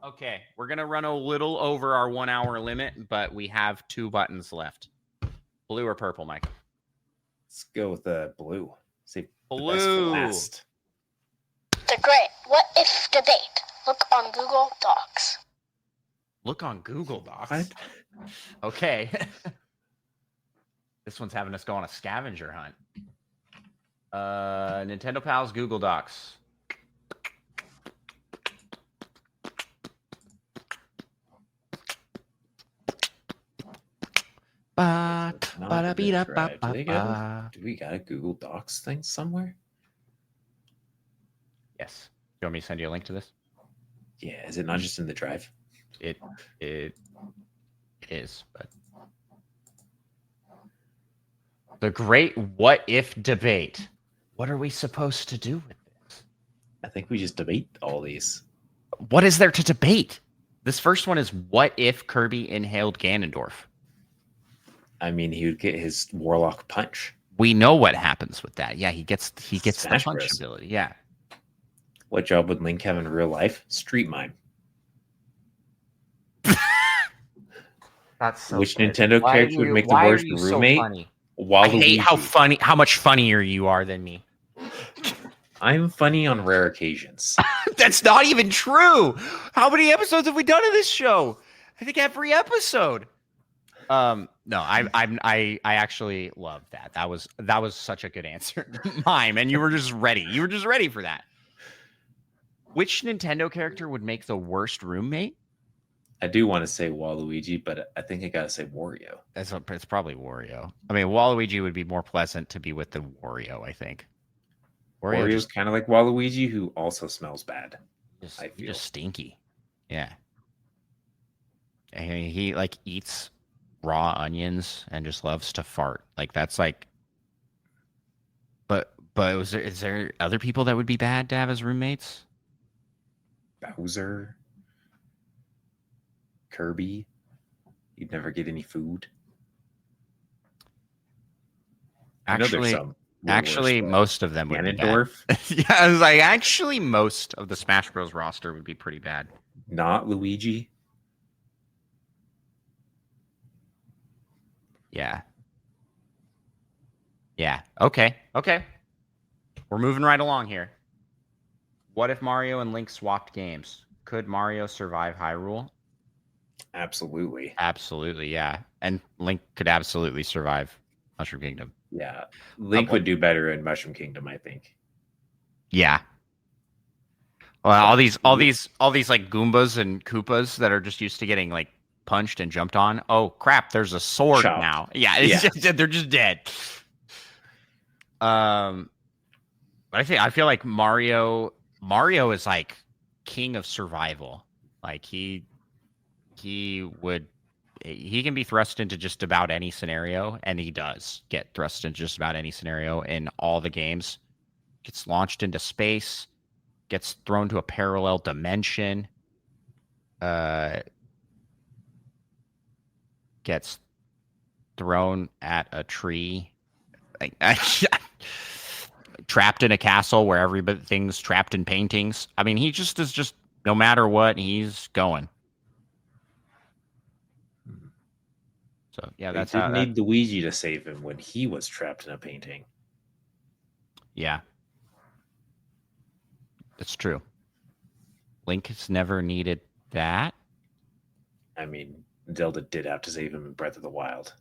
Okay, we're gonna run a little over our 1 hour limit, but we have 2 buttons left. Blue or purple, Mike? Let's go with blue. See, blue. The great what if debate. Look on Google Docs. Look on Google Docs. What? Okay. This one's having us go on a scavenger hunt. Nintendo Pals Google Docs. Do we got a Google Docs thing somewhere? Yes. You want me to send you a link to this? Yeah. Is it not just in the drive? It is, but the great what if debate. What are we supposed to do with this? I think we just debate all these. What is there to debate? This first one is what if Kirby inhaled Ganondorf? I mean, he would get his Warlock punch. We know what happens with that. Yeah, he gets the Smash punch Bros. ability. Yeah. What job would Link have in real life? Street mime. That's so Which good. Nintendo character would make the worst roommate? So I hate how much funnier you are than me. I'm funny on rare occasions. That's not even true. How many episodes have we done of this show? I think every episode. No, I actually love that. That was such a good answer. Mime, and you were just ready. You were just ready for that. Which Nintendo character would make the worst roommate? I do want to say Waluigi, but I think I gotta say Wario. It's probably Wario. I mean, Waluigi would be more pleasant to be with than Wario, I think. Wario's kind of like Waluigi, who also smells bad. I feel just stinky. Yeah. And he like eats raw onions and just loves to fart. Like that's like. But is there other people that would be bad to have as roommates? Bowser, Kirby. You'd never get any food. Actually, most of them would be bad. Ganondorf. Yeah, I was like, actually, most of the Smash Bros. Roster would be pretty bad. Not Luigi. Yeah. Yeah. Okay. We're moving right along here. What if Mario and Link swapped games? Could Mario survive Hyrule? Absolutely. Absolutely, yeah. And Link could absolutely survive Mushroom Kingdom. Yeah. Link would do better in Mushroom Kingdom, I think. Yeah. Well, all these like Goombas and Koopas that are just used to getting like punched and jumped on. Oh crap, there's a sword now. Yeah, they're just dead. But I feel like Mario is like king of survival. Like he can be thrust into just about any scenario, and he does get thrust into just about any scenario in all the games. Gets launched into space, gets thrown to a parallel dimension, gets thrown at a tree, trapped in a castle where everything's trapped in paintings. I mean, he just is just no matter what, he's going. So yeah, that's how. They didn't need Luigi to save him when he was trapped in a painting. Yeah, that's true. Link has never needed that. I mean, Zelda did have to save him in Breath of the Wild.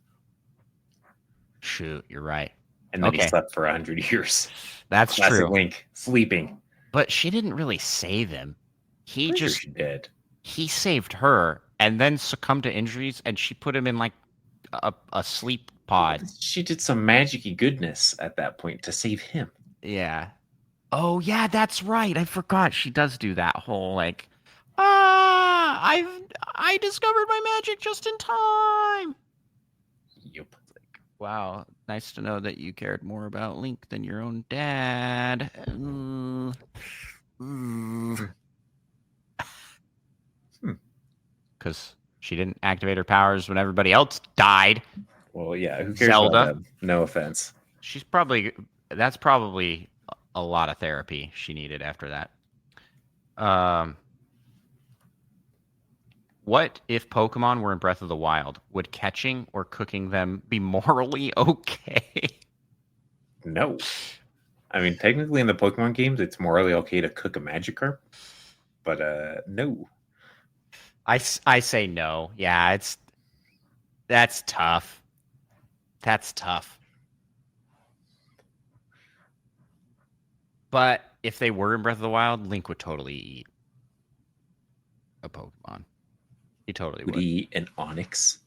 Shoot, you're right. And then he slept for 100 years. That's Classic true. Link sleeping. But she didn't really save him. He just she did. He saved her and then succumbed to injuries, and she put him in like a sleep pod. She did some magic-y goodness at that point to save him. Yeah. Oh yeah, that's right. I forgot she does do that whole like, I discovered my magic just in time. Yep. Like, wow, nice to know that you cared more about Link than your own dad. Because she didn't activate her powers when everybody else died. Well, yeah, who cares Zelda? about them? No offense. That's probably a lot of therapy she needed after that. What if Pokemon were in Breath of the Wild? Would catching or cooking them be morally okay? No. I mean, technically in the Pokemon games, it's morally okay to cook a Magikarp, but no. I say no. Yeah, that's tough. That's tough. But if they were in Breath of the Wild, Link would totally eat a Pokemon. He totally would. Would he eat an Onyx?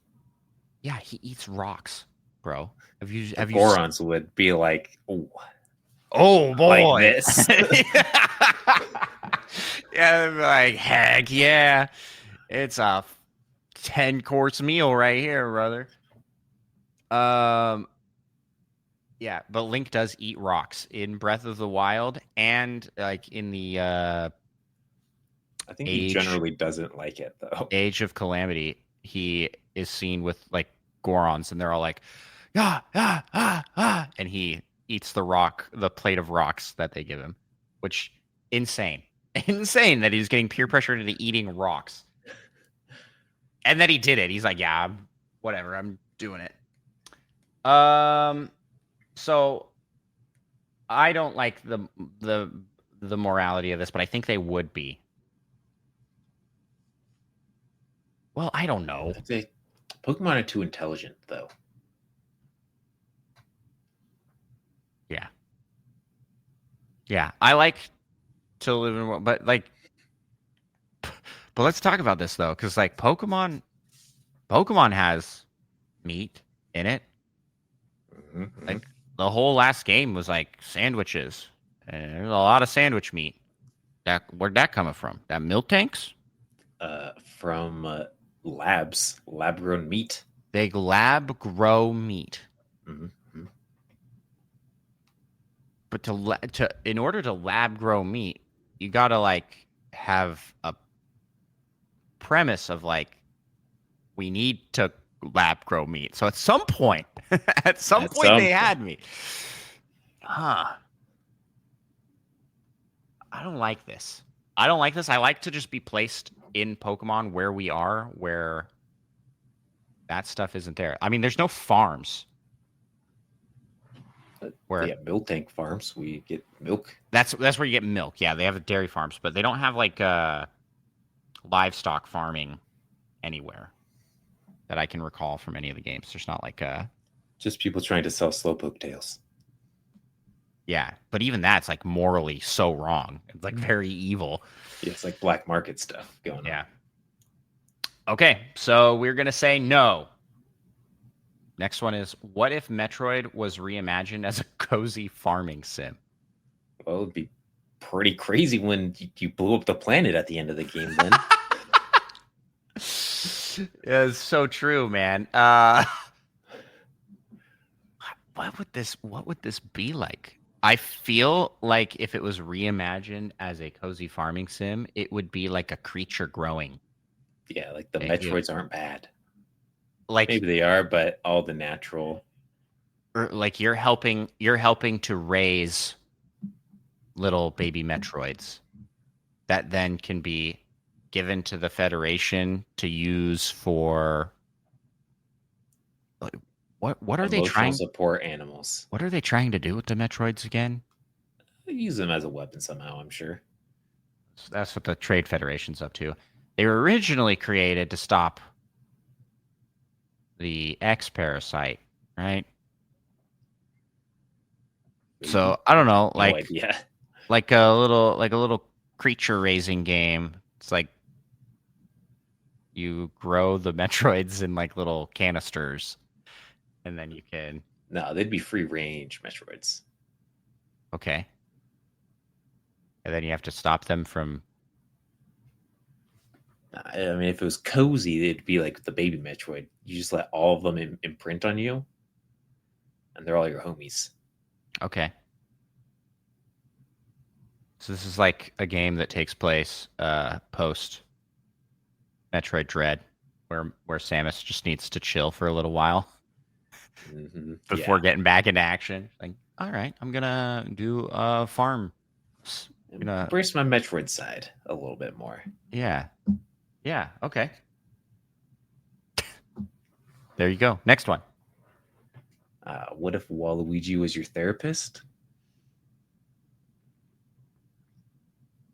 Yeah, he eats rocks, bro. Have you Gorons would be like, oh boy, like this. Yeah, like heck yeah, it's a 10-course meal right here, brother. Yeah, but Link does eat rocks in Breath of the Wild and like in the I think he generally doesn't like it though. Age of Calamity, he is seen with like Gorons, and they're all like, and he eats the plate of rocks that they give him, which insane that he's getting peer pressure into eating rocks, and that he did it. He's like, yeah, whatever, I'm doing it. So I don't like the morality of this, but I think they would be. Well, I don't know. Pokemon are too intelligent, though. Yeah. Yeah, I like to live in a world, but let's talk about this though, because like Pokemon has meat in it. Mm-hmm. Like the whole last game was like sandwiches, and there's a lot of sandwich meat. Where'd that coming from? That milk tanks? From lab-grown meat. They lab grow meat. Mm-hmm. But in order to lab grow meat, you gotta like have a premise of like we need to lab grow meat. So at some point, they had me. I don't like this. I like to just be placed in Pokemon where we are, where that stuff isn't there. I mean, there's no farms. Where they have milk tank farms, we get milk. That's where you get milk. Yeah, they have dairy farms, but they don't have like livestock farming anywhere that I can recall from any of the games. There's not like just people trying to sell Slowpoke tails. Yeah, but even that's like morally so wrong. It's like very evil. Yeah, it's like black market stuff going on. Yeah. Okay, so we're gonna say no. Next one is, what if Metroid was reimagined as a cozy farming sim? Well, it'd be pretty crazy when you blew up the planet at the end of the game then. Yeah, it's so true, man. What would this be like? I feel like if it was reimagined as a cozy farming sim, it would be like a creature growing. Yeah, like the Metroids aren't bad. Like maybe they are, but all the natural. Or like you're helping to raise little baby Metroids that then can be given to the Federation to use for what are they trying support animals? What are they trying to do with the Metroids again? They use them as a weapon somehow, I'm sure. So that's what the Trade Federation's up to. They were originally created to stop the X parasite, right? So I don't know, like a little creature raising game. It's like you grow the Metroids in like little canisters, and then you can. No, they'd be free range Metroids. Okay. And then you have to stop them from. I mean, if it was cozy, it'd be like the baby Metroid. You just let all of them imprint on you, and they're all your homies. Okay. So this is like a game that takes place post Metroid Dread, where Samus just needs to chill for a little while before getting back into action. Like, all right, I'm gonna do a farm. Embrace my Metroid side a little bit more. Yeah. Okay. There you go. Next one. What if Waluigi was your therapist?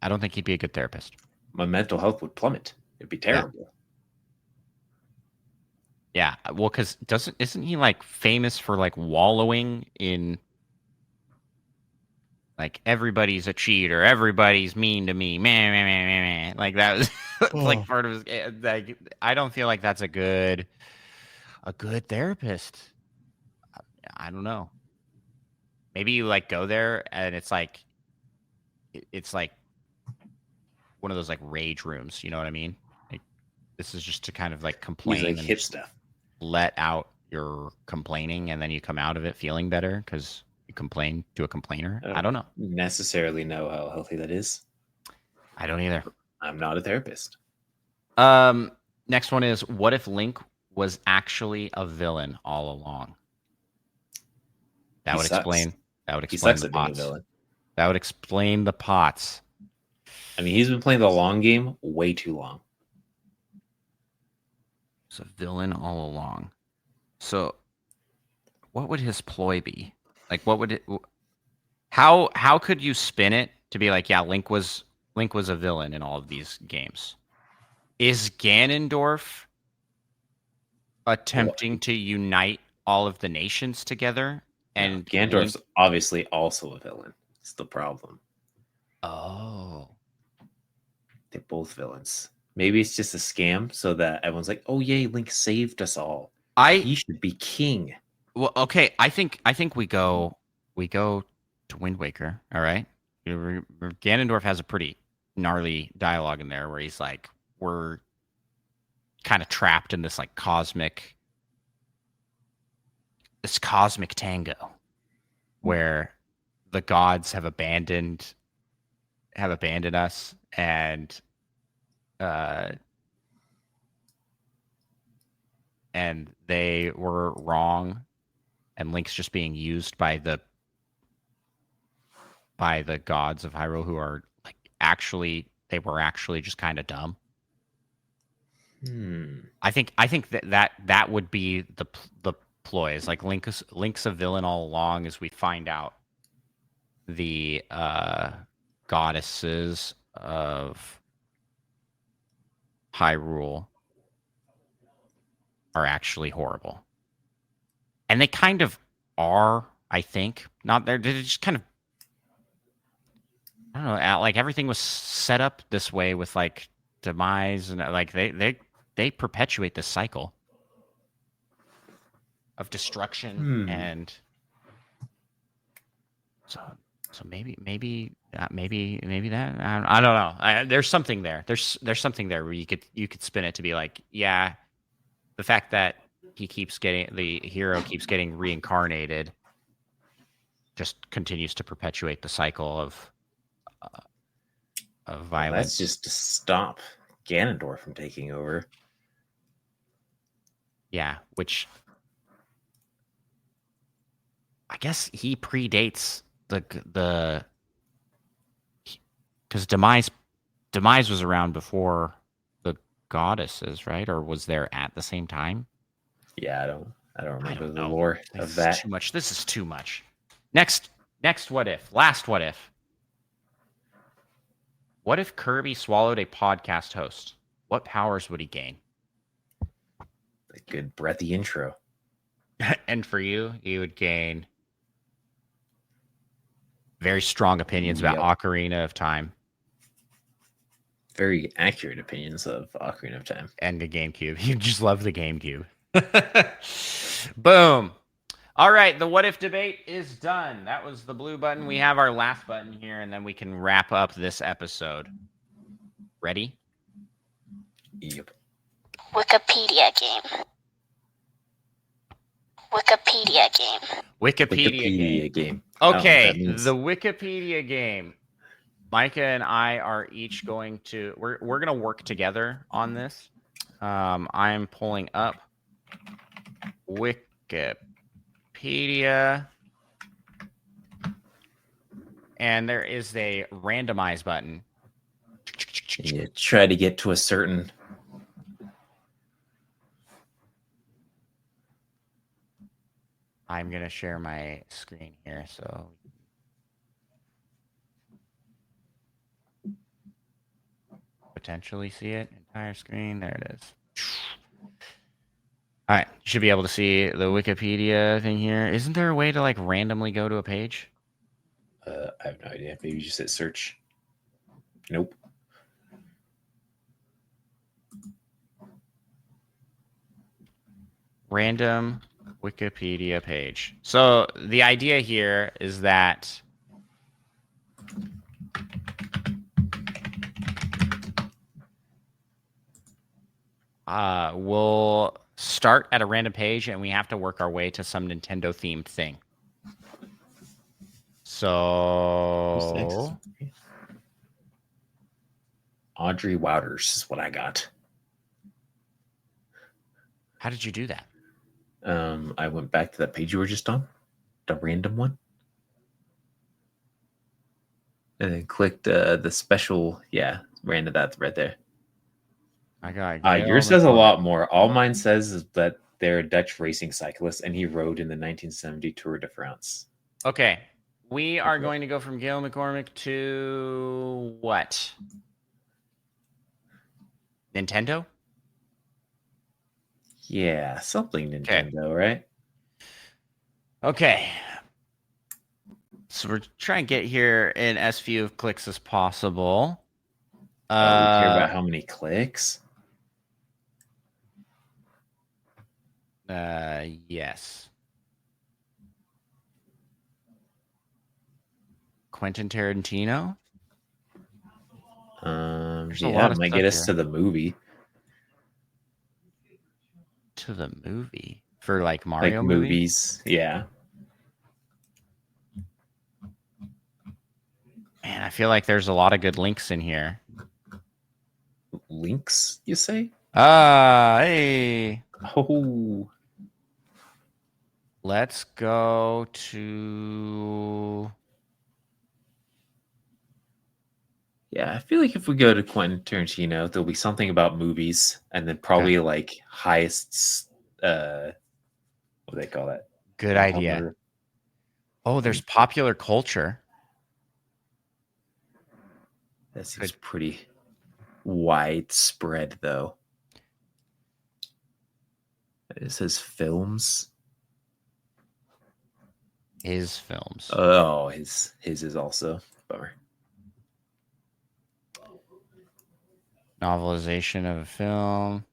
I don't think he'd be a good therapist. My mental health would plummet. It'd be terrible. Yeah. Well, because isn't he like famous for like wallowing in like everybody's a cheater, everybody's mean to me, man. Like that was like part of his. Like I don't feel like that's a good therapist. I don't know. Maybe you like go there and it's like one of those like rage rooms. You know what I mean? Like this is just to kind of like complain, like hip stuff. Let out your complaining, and then you come out of it feeling better because you complain to a complainer. I don't know. Necessarily know how healthy that is. I don't either. I'm not a therapist. Next one is, what if Link was actually a villain all along? That would explain the pots. That would explain the pots. I mean, he's been playing the long game way too long. He's a villain all along. So what would his ploy be? Like, How could you spin it to be like, yeah, Link was a villain in all of these games? Is Ganondorf attempting to unite all of the nations together? And Gandorf's obviously also a villain. It's the problem. Oh. They're both villains. Maybe it's just a scam so that everyone's like, "Oh yay, Link saved us all. He should be king." Well, okay. I think we go to Wind Waker. All right. Ganondorf has a pretty gnarly dialogue in there where he's like, "We're kind of trapped in this like cosmic tango where the gods have abandoned us, and they were wrong, and Link's just being used by the gods of Hyrule, who are like they were actually just kind of dumb." I think that would be the ploy. Is like Link's a villain all along, as we find out the goddesses of Hyrule are actually horrible, and they kind of are. I think not. They're just kind of, I don't know. Like everything was set up this way with like demise, and like they perpetuate this cycle of destruction, and so maybe that I don't know. There's something there. There's something there where you could spin it to be like, yeah, the fact that the hero keeps getting reincarnated just continues to perpetuate the cycle of violence. Well, that's just to stop Ganondorf from taking over. Yeah, which I guess he predates the because demise was around before the goddesses, right? Or was there at the same time? Yeah, I don't remember the lore of that. Too much. This is too much. Next what if? Last what if? What if Kirby swallowed a podcast host? What powers would he gain? A good breathy intro. And for you, he would gain very strong opinions about Ocarina of Time. Very accurate opinions of Ocarina of Time. And the GameCube. You just love the GameCube. Boom. All right, the what if debate is done. That was the blue button. We have our last button here, and then we can wrap up this episode. Ready? Yep. Wikipedia game. Wikipedia game. Okay, the Wikipedia game. Micah and I are each going to we're going to work together on this. I'm pulling up Wikipedia, and there is a randomize button. You try to get to a certain. I'm going to share my screen here, so potentially see it. Entire screen. There it is. All right. You should be able to see the Wikipedia thing here. Isn't there a way to like randomly go to a page? I have no idea. Maybe you just hit search. Nope. Random Wikipedia page. So the idea here is that we'll start at a random page and we have to work our way to some Nintendo themed thing. So Audrey Wouters is what I got. How did you do that? I went back to that page you were just on, the random one, and then clicked the special. Yeah, random. That's right there. I got yours says a lot more. All mine says is that they're a Dutch racing cyclist, and he rode in the 1970 Tour de France. Okay, We are going to go from Gail McCormick to what? Nintendo? Yeah, something Nintendo, right? Okay. So we're trying to get here in as few of clicks as possible. We care about how many clicks? Yes. Quentin Tarantino? There's a lot It of might stuff get us here. to the movie. To the movie? For like Mario Like movies, yeah. Man, I feel like there's a lot of good links in here. Links, you say? Hey. Oh. Let's go to... Yeah, I feel like if we go to Quentin Tarantino, there'll be something about movies, and then probably like highest, what do they call that? Good idea. Oh, there's popular culture. That seems pretty widespread, though. It says films. His films. Oh, his is also bummer. Novelization of a film.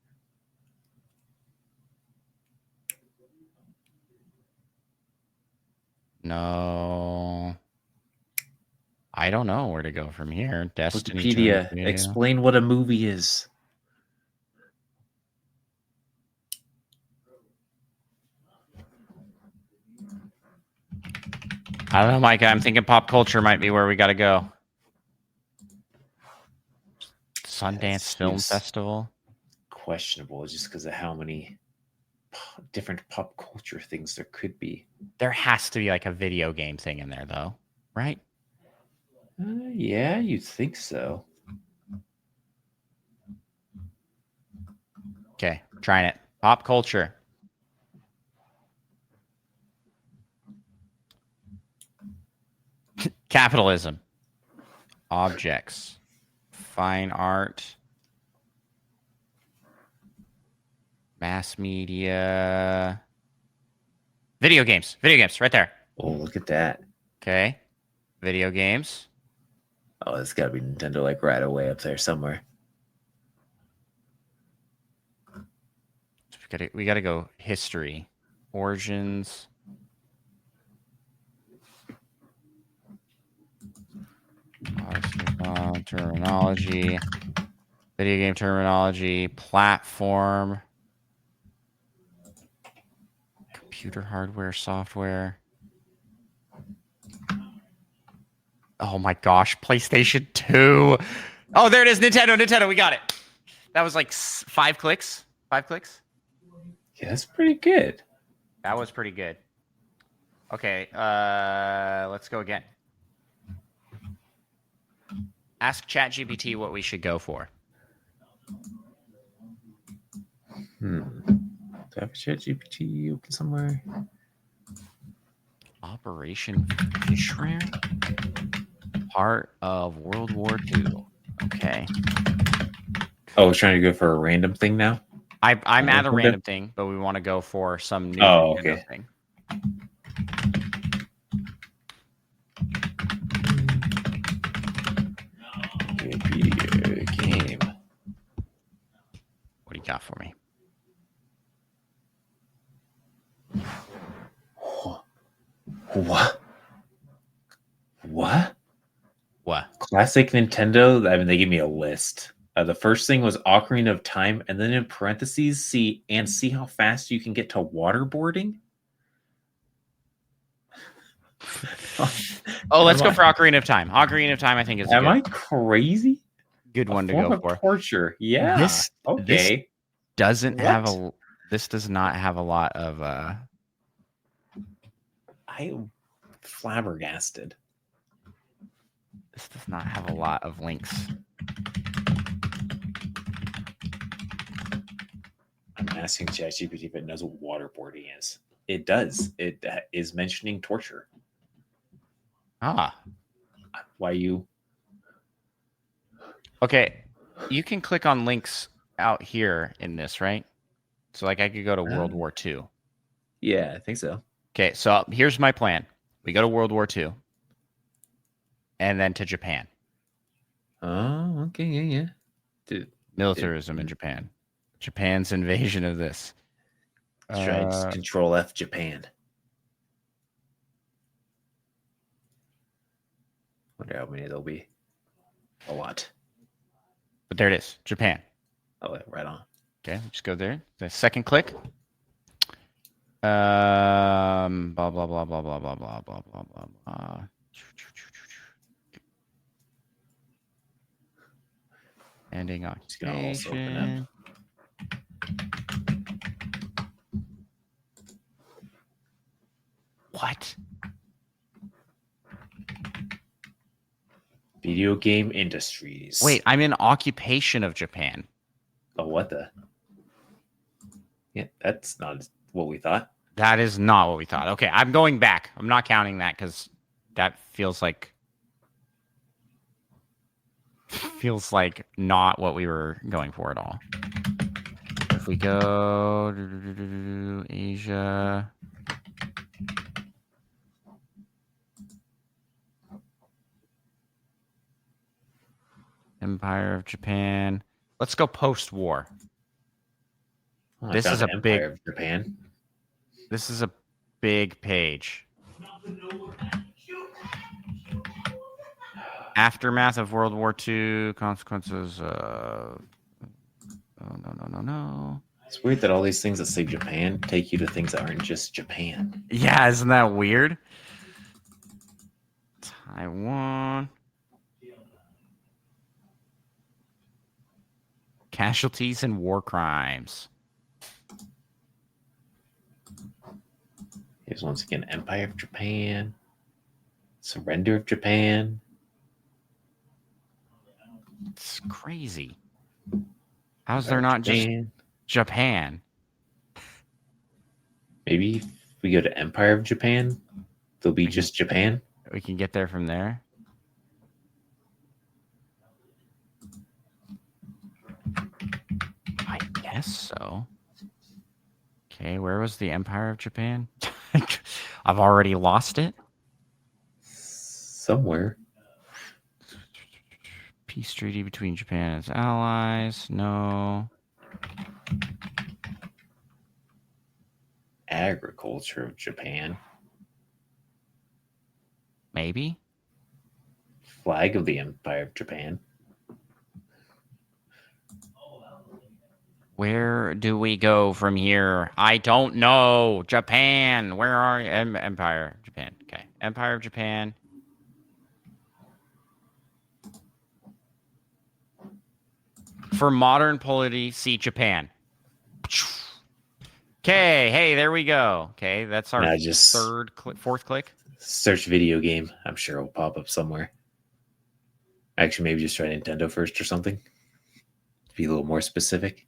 No. I don't know where to go from here. Destiny. Wikipedia, explain what a movie is. I don't know, Micah. I'm thinking pop culture might be where we got to go. Sundance Film Festival. Questionable just because of how many different pop culture things there could be. There has to be like a video game thing in there, though, right? Yeah, you'd think so. Okay, trying it. Pop culture. Capitalism. Objects. Fine art. Mass media. Video games. Video games, right there. Oh, look at that. Okay. Video games. Oh, it's got to be Nintendo, like right away up there somewhere. We gotta go history. Origins. Terminology. Video game terminology. Platform. Computer hardware, software. Oh my gosh, PlayStation 2. Oh, there it is. Nintendo. We got it. That was like 5 clicks. 5 clicks. Yeah, that's pretty good. That was pretty good. Okay, let's go again. Ask ChatGPT what we should go for. Do I have a ChatGPT open somewhere? Operation Fishware? Part of World War II. Okay. Oh, we're trying to go for a random thing now? I'm at a random thing, but we want to go for some new okay. thing. Game. What do you got for me? What? What? Classic Nintendo. I mean, they gave me a list. The first thing was Ocarina of Time, and then in parentheses, see how fast you can get to waterboarding. Oh, let's go for Ocarina of Time. Ocarina of Time, I think is. Am I crazy? Good one to go for. Torture. Yeah. This doesn't have a. This does not have a lot of. I'm flabbergasted. This does not have a lot of links. I'm asking ChatGPT if it knows what waterboarding is. It does. It is mentioning torture. Ah. Why you? Okay. You can click on links out here in this, right? So like I could go to World War II. Yeah, I think so. Okay, so here's my plan. We go to World War II and then to Japan. Oh, okay, yeah. Dude, Militarism in Japan. Japan's invasion of this. Let's try and just Control F Japan. Wonder how many there'll be. A lot. But there it is, Japan. Oh, yeah, right on. Okay, just go there. The second click. Blah blah blah blah blah blah blah blah blah blah blah. Ending Just gonna also open occupation. What? Video game industries. Wait, I'm in occupation of Japan. Oh, what the? Yeah, that's not what we thought. That is not what we thought. Okay, I'm going back. I'm not counting that because that feels like not what we were going for at all. If we go Asia, Empire of Japan. Let's go post-war. Oh, I This found is a Empire big- of Japan. This is a big page. Aftermath of World War II, consequences. Oh, no. It's weird that all these things that say Japan take you to things that aren't just Japan. Yeah, isn't that weird? Taiwan. Casualties and war crimes. Here's once again Empire of Japan. Surrender of Japan. It's crazy. How's there not just Japan? Maybe if we go to Empire of Japan, there'll be just Japan. We can get there from there. I guess so. Okay, where was the Empire of Japan? I've already lost it. Somewhere. Peace treaty between Japan and its allies. No. Agriculture of Japan. Maybe. Flag of the Empire of Japan. Where do we go from here? I don't know. Japan. Where are you? Empire of Japan. Okay. Empire of Japan. For modern polity, see Japan. Okay. Hey, there we go. Okay. That's our Now just fourth click. search video game. I'm sure it'll pop up somewhere. Actually, maybe just try Nintendo first or something. Be a little more specific.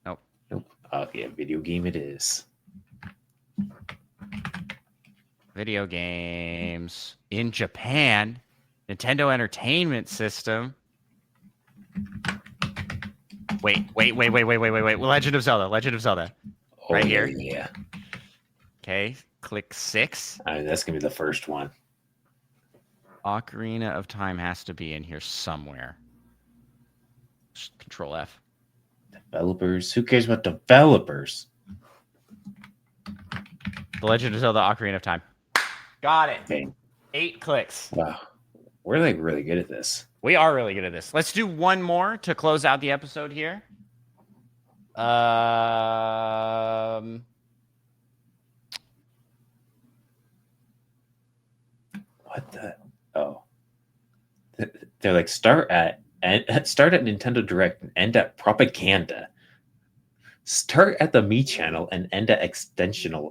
Nope. Oh, yeah, video game it is. Video games in Japan. Nintendo Entertainment System. Wait. Legend of Zelda. Right here. Yeah. Okay. Click 6. That's going to be the first one. Ocarina of Time has to be in here somewhere. Just Control F. Developers. Who cares about developers? The Legend of Zelda Ocarina of Time. Got it. Okay. 8 clicks. Wow. We're like really good at this. We are really good at this. Let's do one more to close out the episode here. What the? Oh. They're like start at Nintendo Direct and end at propaganda. Start at the Me channel and end at extension. How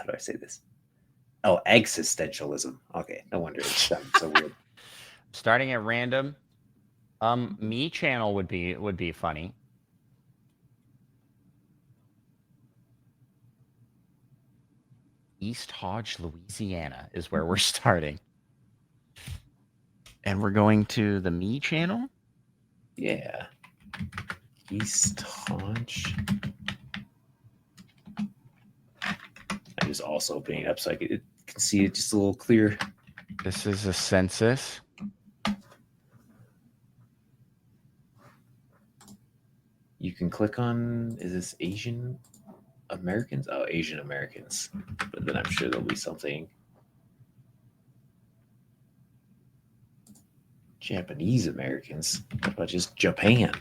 do I say this? Oh, existentialism. Okay, no wonder it sounds so weird. Starting at random. Me channel would be funny. East Hodge, Louisiana is where we're starting. And we're going to the Me channel? Yeah. East Hodge. I'm just also opening it up so I can see it just a little clearer. This is a census. You can click on, is this Asian Americans? Oh, Asian Americans. But then I'm sure there'll be something. Japanese Americans. What about just Japan?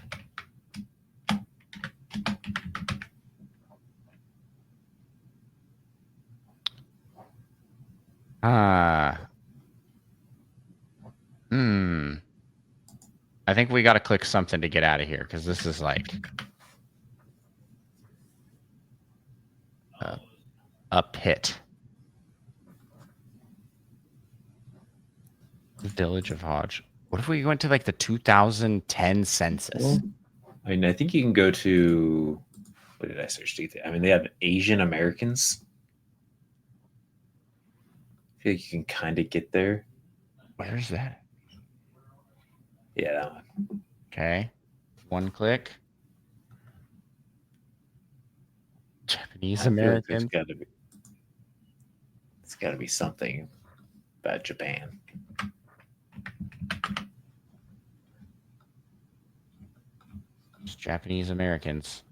I think we got to click something to get out of here because this is like a pit. The Village of Hodge. What if we went to like the 2010 census? Well, I mean, I think you can go to, what did I search to get there? I mean, they have Asian Americans. I feel like you can kind of get there. Where's that? Yeah, that one. Okay. One click. Japanese Americans. It's got to be something about Japan. It's Japanese Americans.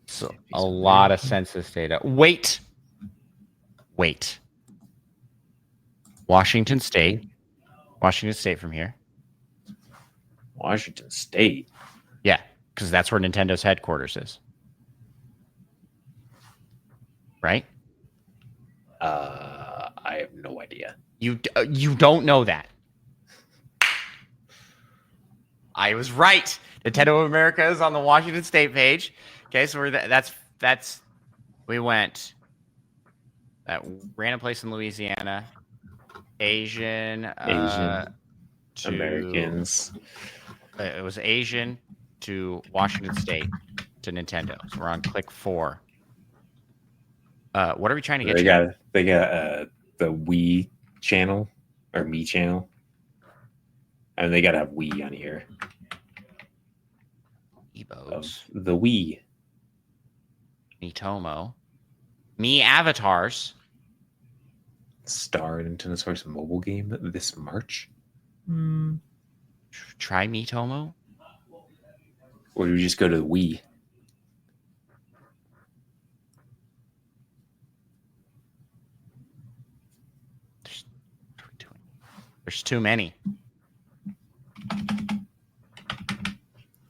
So a lot of census data. Wait. Washington State from here. Washington State? Yeah, because that's where Nintendo's headquarters is. Right? I have no idea. You don't know that. I was right. Nintendo of America is on the Washington State page. Okay, so we went that random place in Louisiana. Asian Americans. It was Asian to Washington State to Nintendo. So we're on click 4. What are we trying to get? They got the Wii channel or Me channel, and they got to have Wii on here. Ebos. Of the Wii. Miitomo. Me avatars. Star Nintendo Switch mobile game this March. Try Miitomo. Or do we just go to the Wii? There's too many.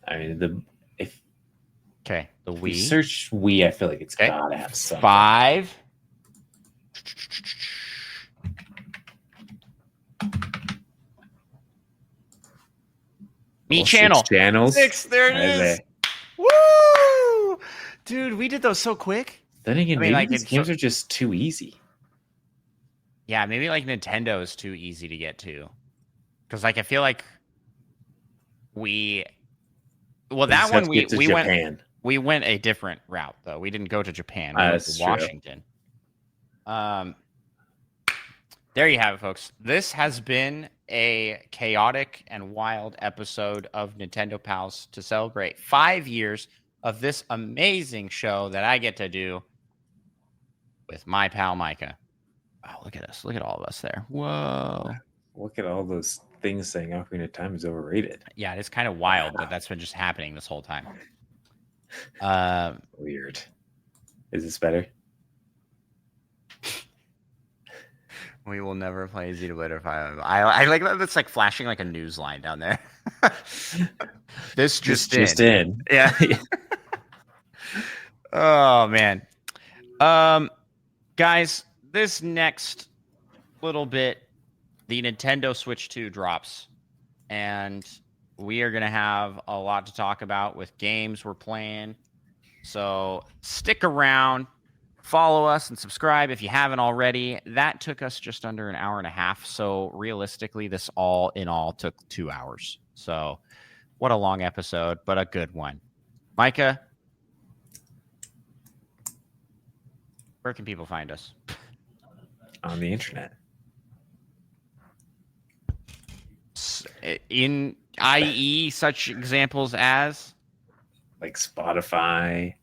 I mean, the Wii. Search Wii, I feel like it's gotta have something. 5. Me channel. 6 channels. 6. There it is. Woo! Dude, we did those so quick. Then again, maybe these games are just too easy. Yeah, maybe like Nintendo is too easy to get to. Because like I feel like that one we went a different route though. We didn't go to Japan. We went to Washington. There you have it, folks. This has been a chaotic and wild episode of Nintendo Pals to celebrate 5 years of this amazing show that I get to do with my pal Micah. Oh, look at us. Look at all of us there. Whoa. Look at all those things saying Ocarina of Time is overrated. Yeah, it's kind of wild that that's been just happening this whole time. Weird. Is this better? We will never play Xenoblade 5. I like that. That's like flashing like a news line down there. This just in. Yeah. Oh man. Guys, this next little bit, the Nintendo Switch 2 drops, and we are going to have a lot to talk about with games we're playing. So stick around, follow us, and subscribe if you haven't already. That took us just under an hour and a half. So realistically, this all in all took 2 hours. So what a long episode, but a good one. Micah, Where can people find us? On the internet. In i.e. such examples as Like Spotify,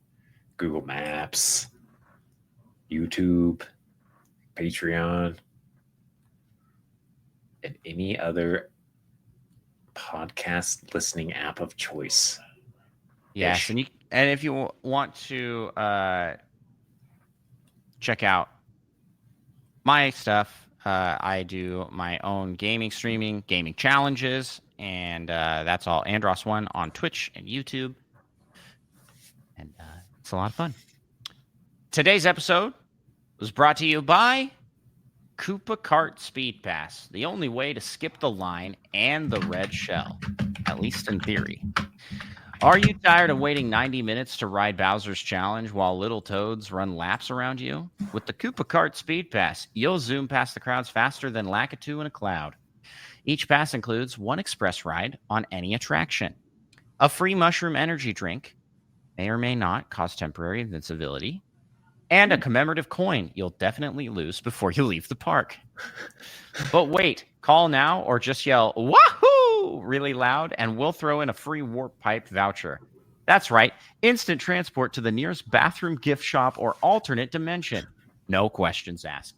Google Maps, YouTube, Patreon, and any other podcast listening app of choice. yes, and if you want to check out my stuff, I do my own gaming streaming, gaming challenges, and that's all Andros1 on Twitch and YouTube. And it's a lot of fun. Today's episode was brought to you by Koopa Kart Speed Pass, the only way to skip the line and the red shell, at least in theory. Are you tired of waiting 90 minutes to ride Bowser's Challenge while little toads run laps around you? With the Koopa Kart Speed Pass, you'll zoom past the crowds faster than Lakitu in a cloud. Each pass includes one express ride on any attraction, a free mushroom energy drink, may or may not cause temporary invincibility, and a commemorative coin you'll definitely lose before you leave the park. But wait, call now or just yell, "Wahoo!" really loud, and we'll throw in a free warp pipe voucher. That's right, instant transport to the nearest bathroom gift shop or alternate dimension. No questions asked.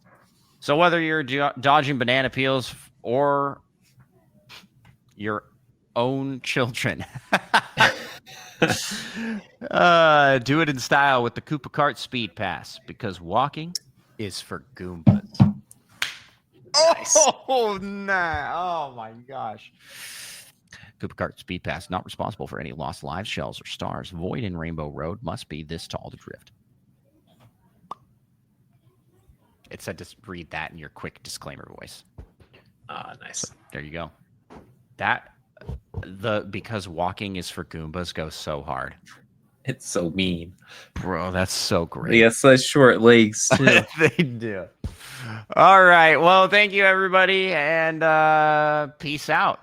So whether you're dodging banana peels or your own children, do it in style with the Koopa Kart Speed Pass, because walking is for Goombas. Nice. Oh, nah. Oh, my gosh. Koopa Kart Speed Pass, not responsible for any lost lives, shells, or stars. Void in Rainbow Road, must be this tall to drift. It said to read that in your quick disclaimer voice. Nice. So, there you go. Because walking is for Goombas goes so hard. It's so mean. Bro, that's so great. They got such short legs, too. They do. All right. Well, thank you, everybody, and peace out.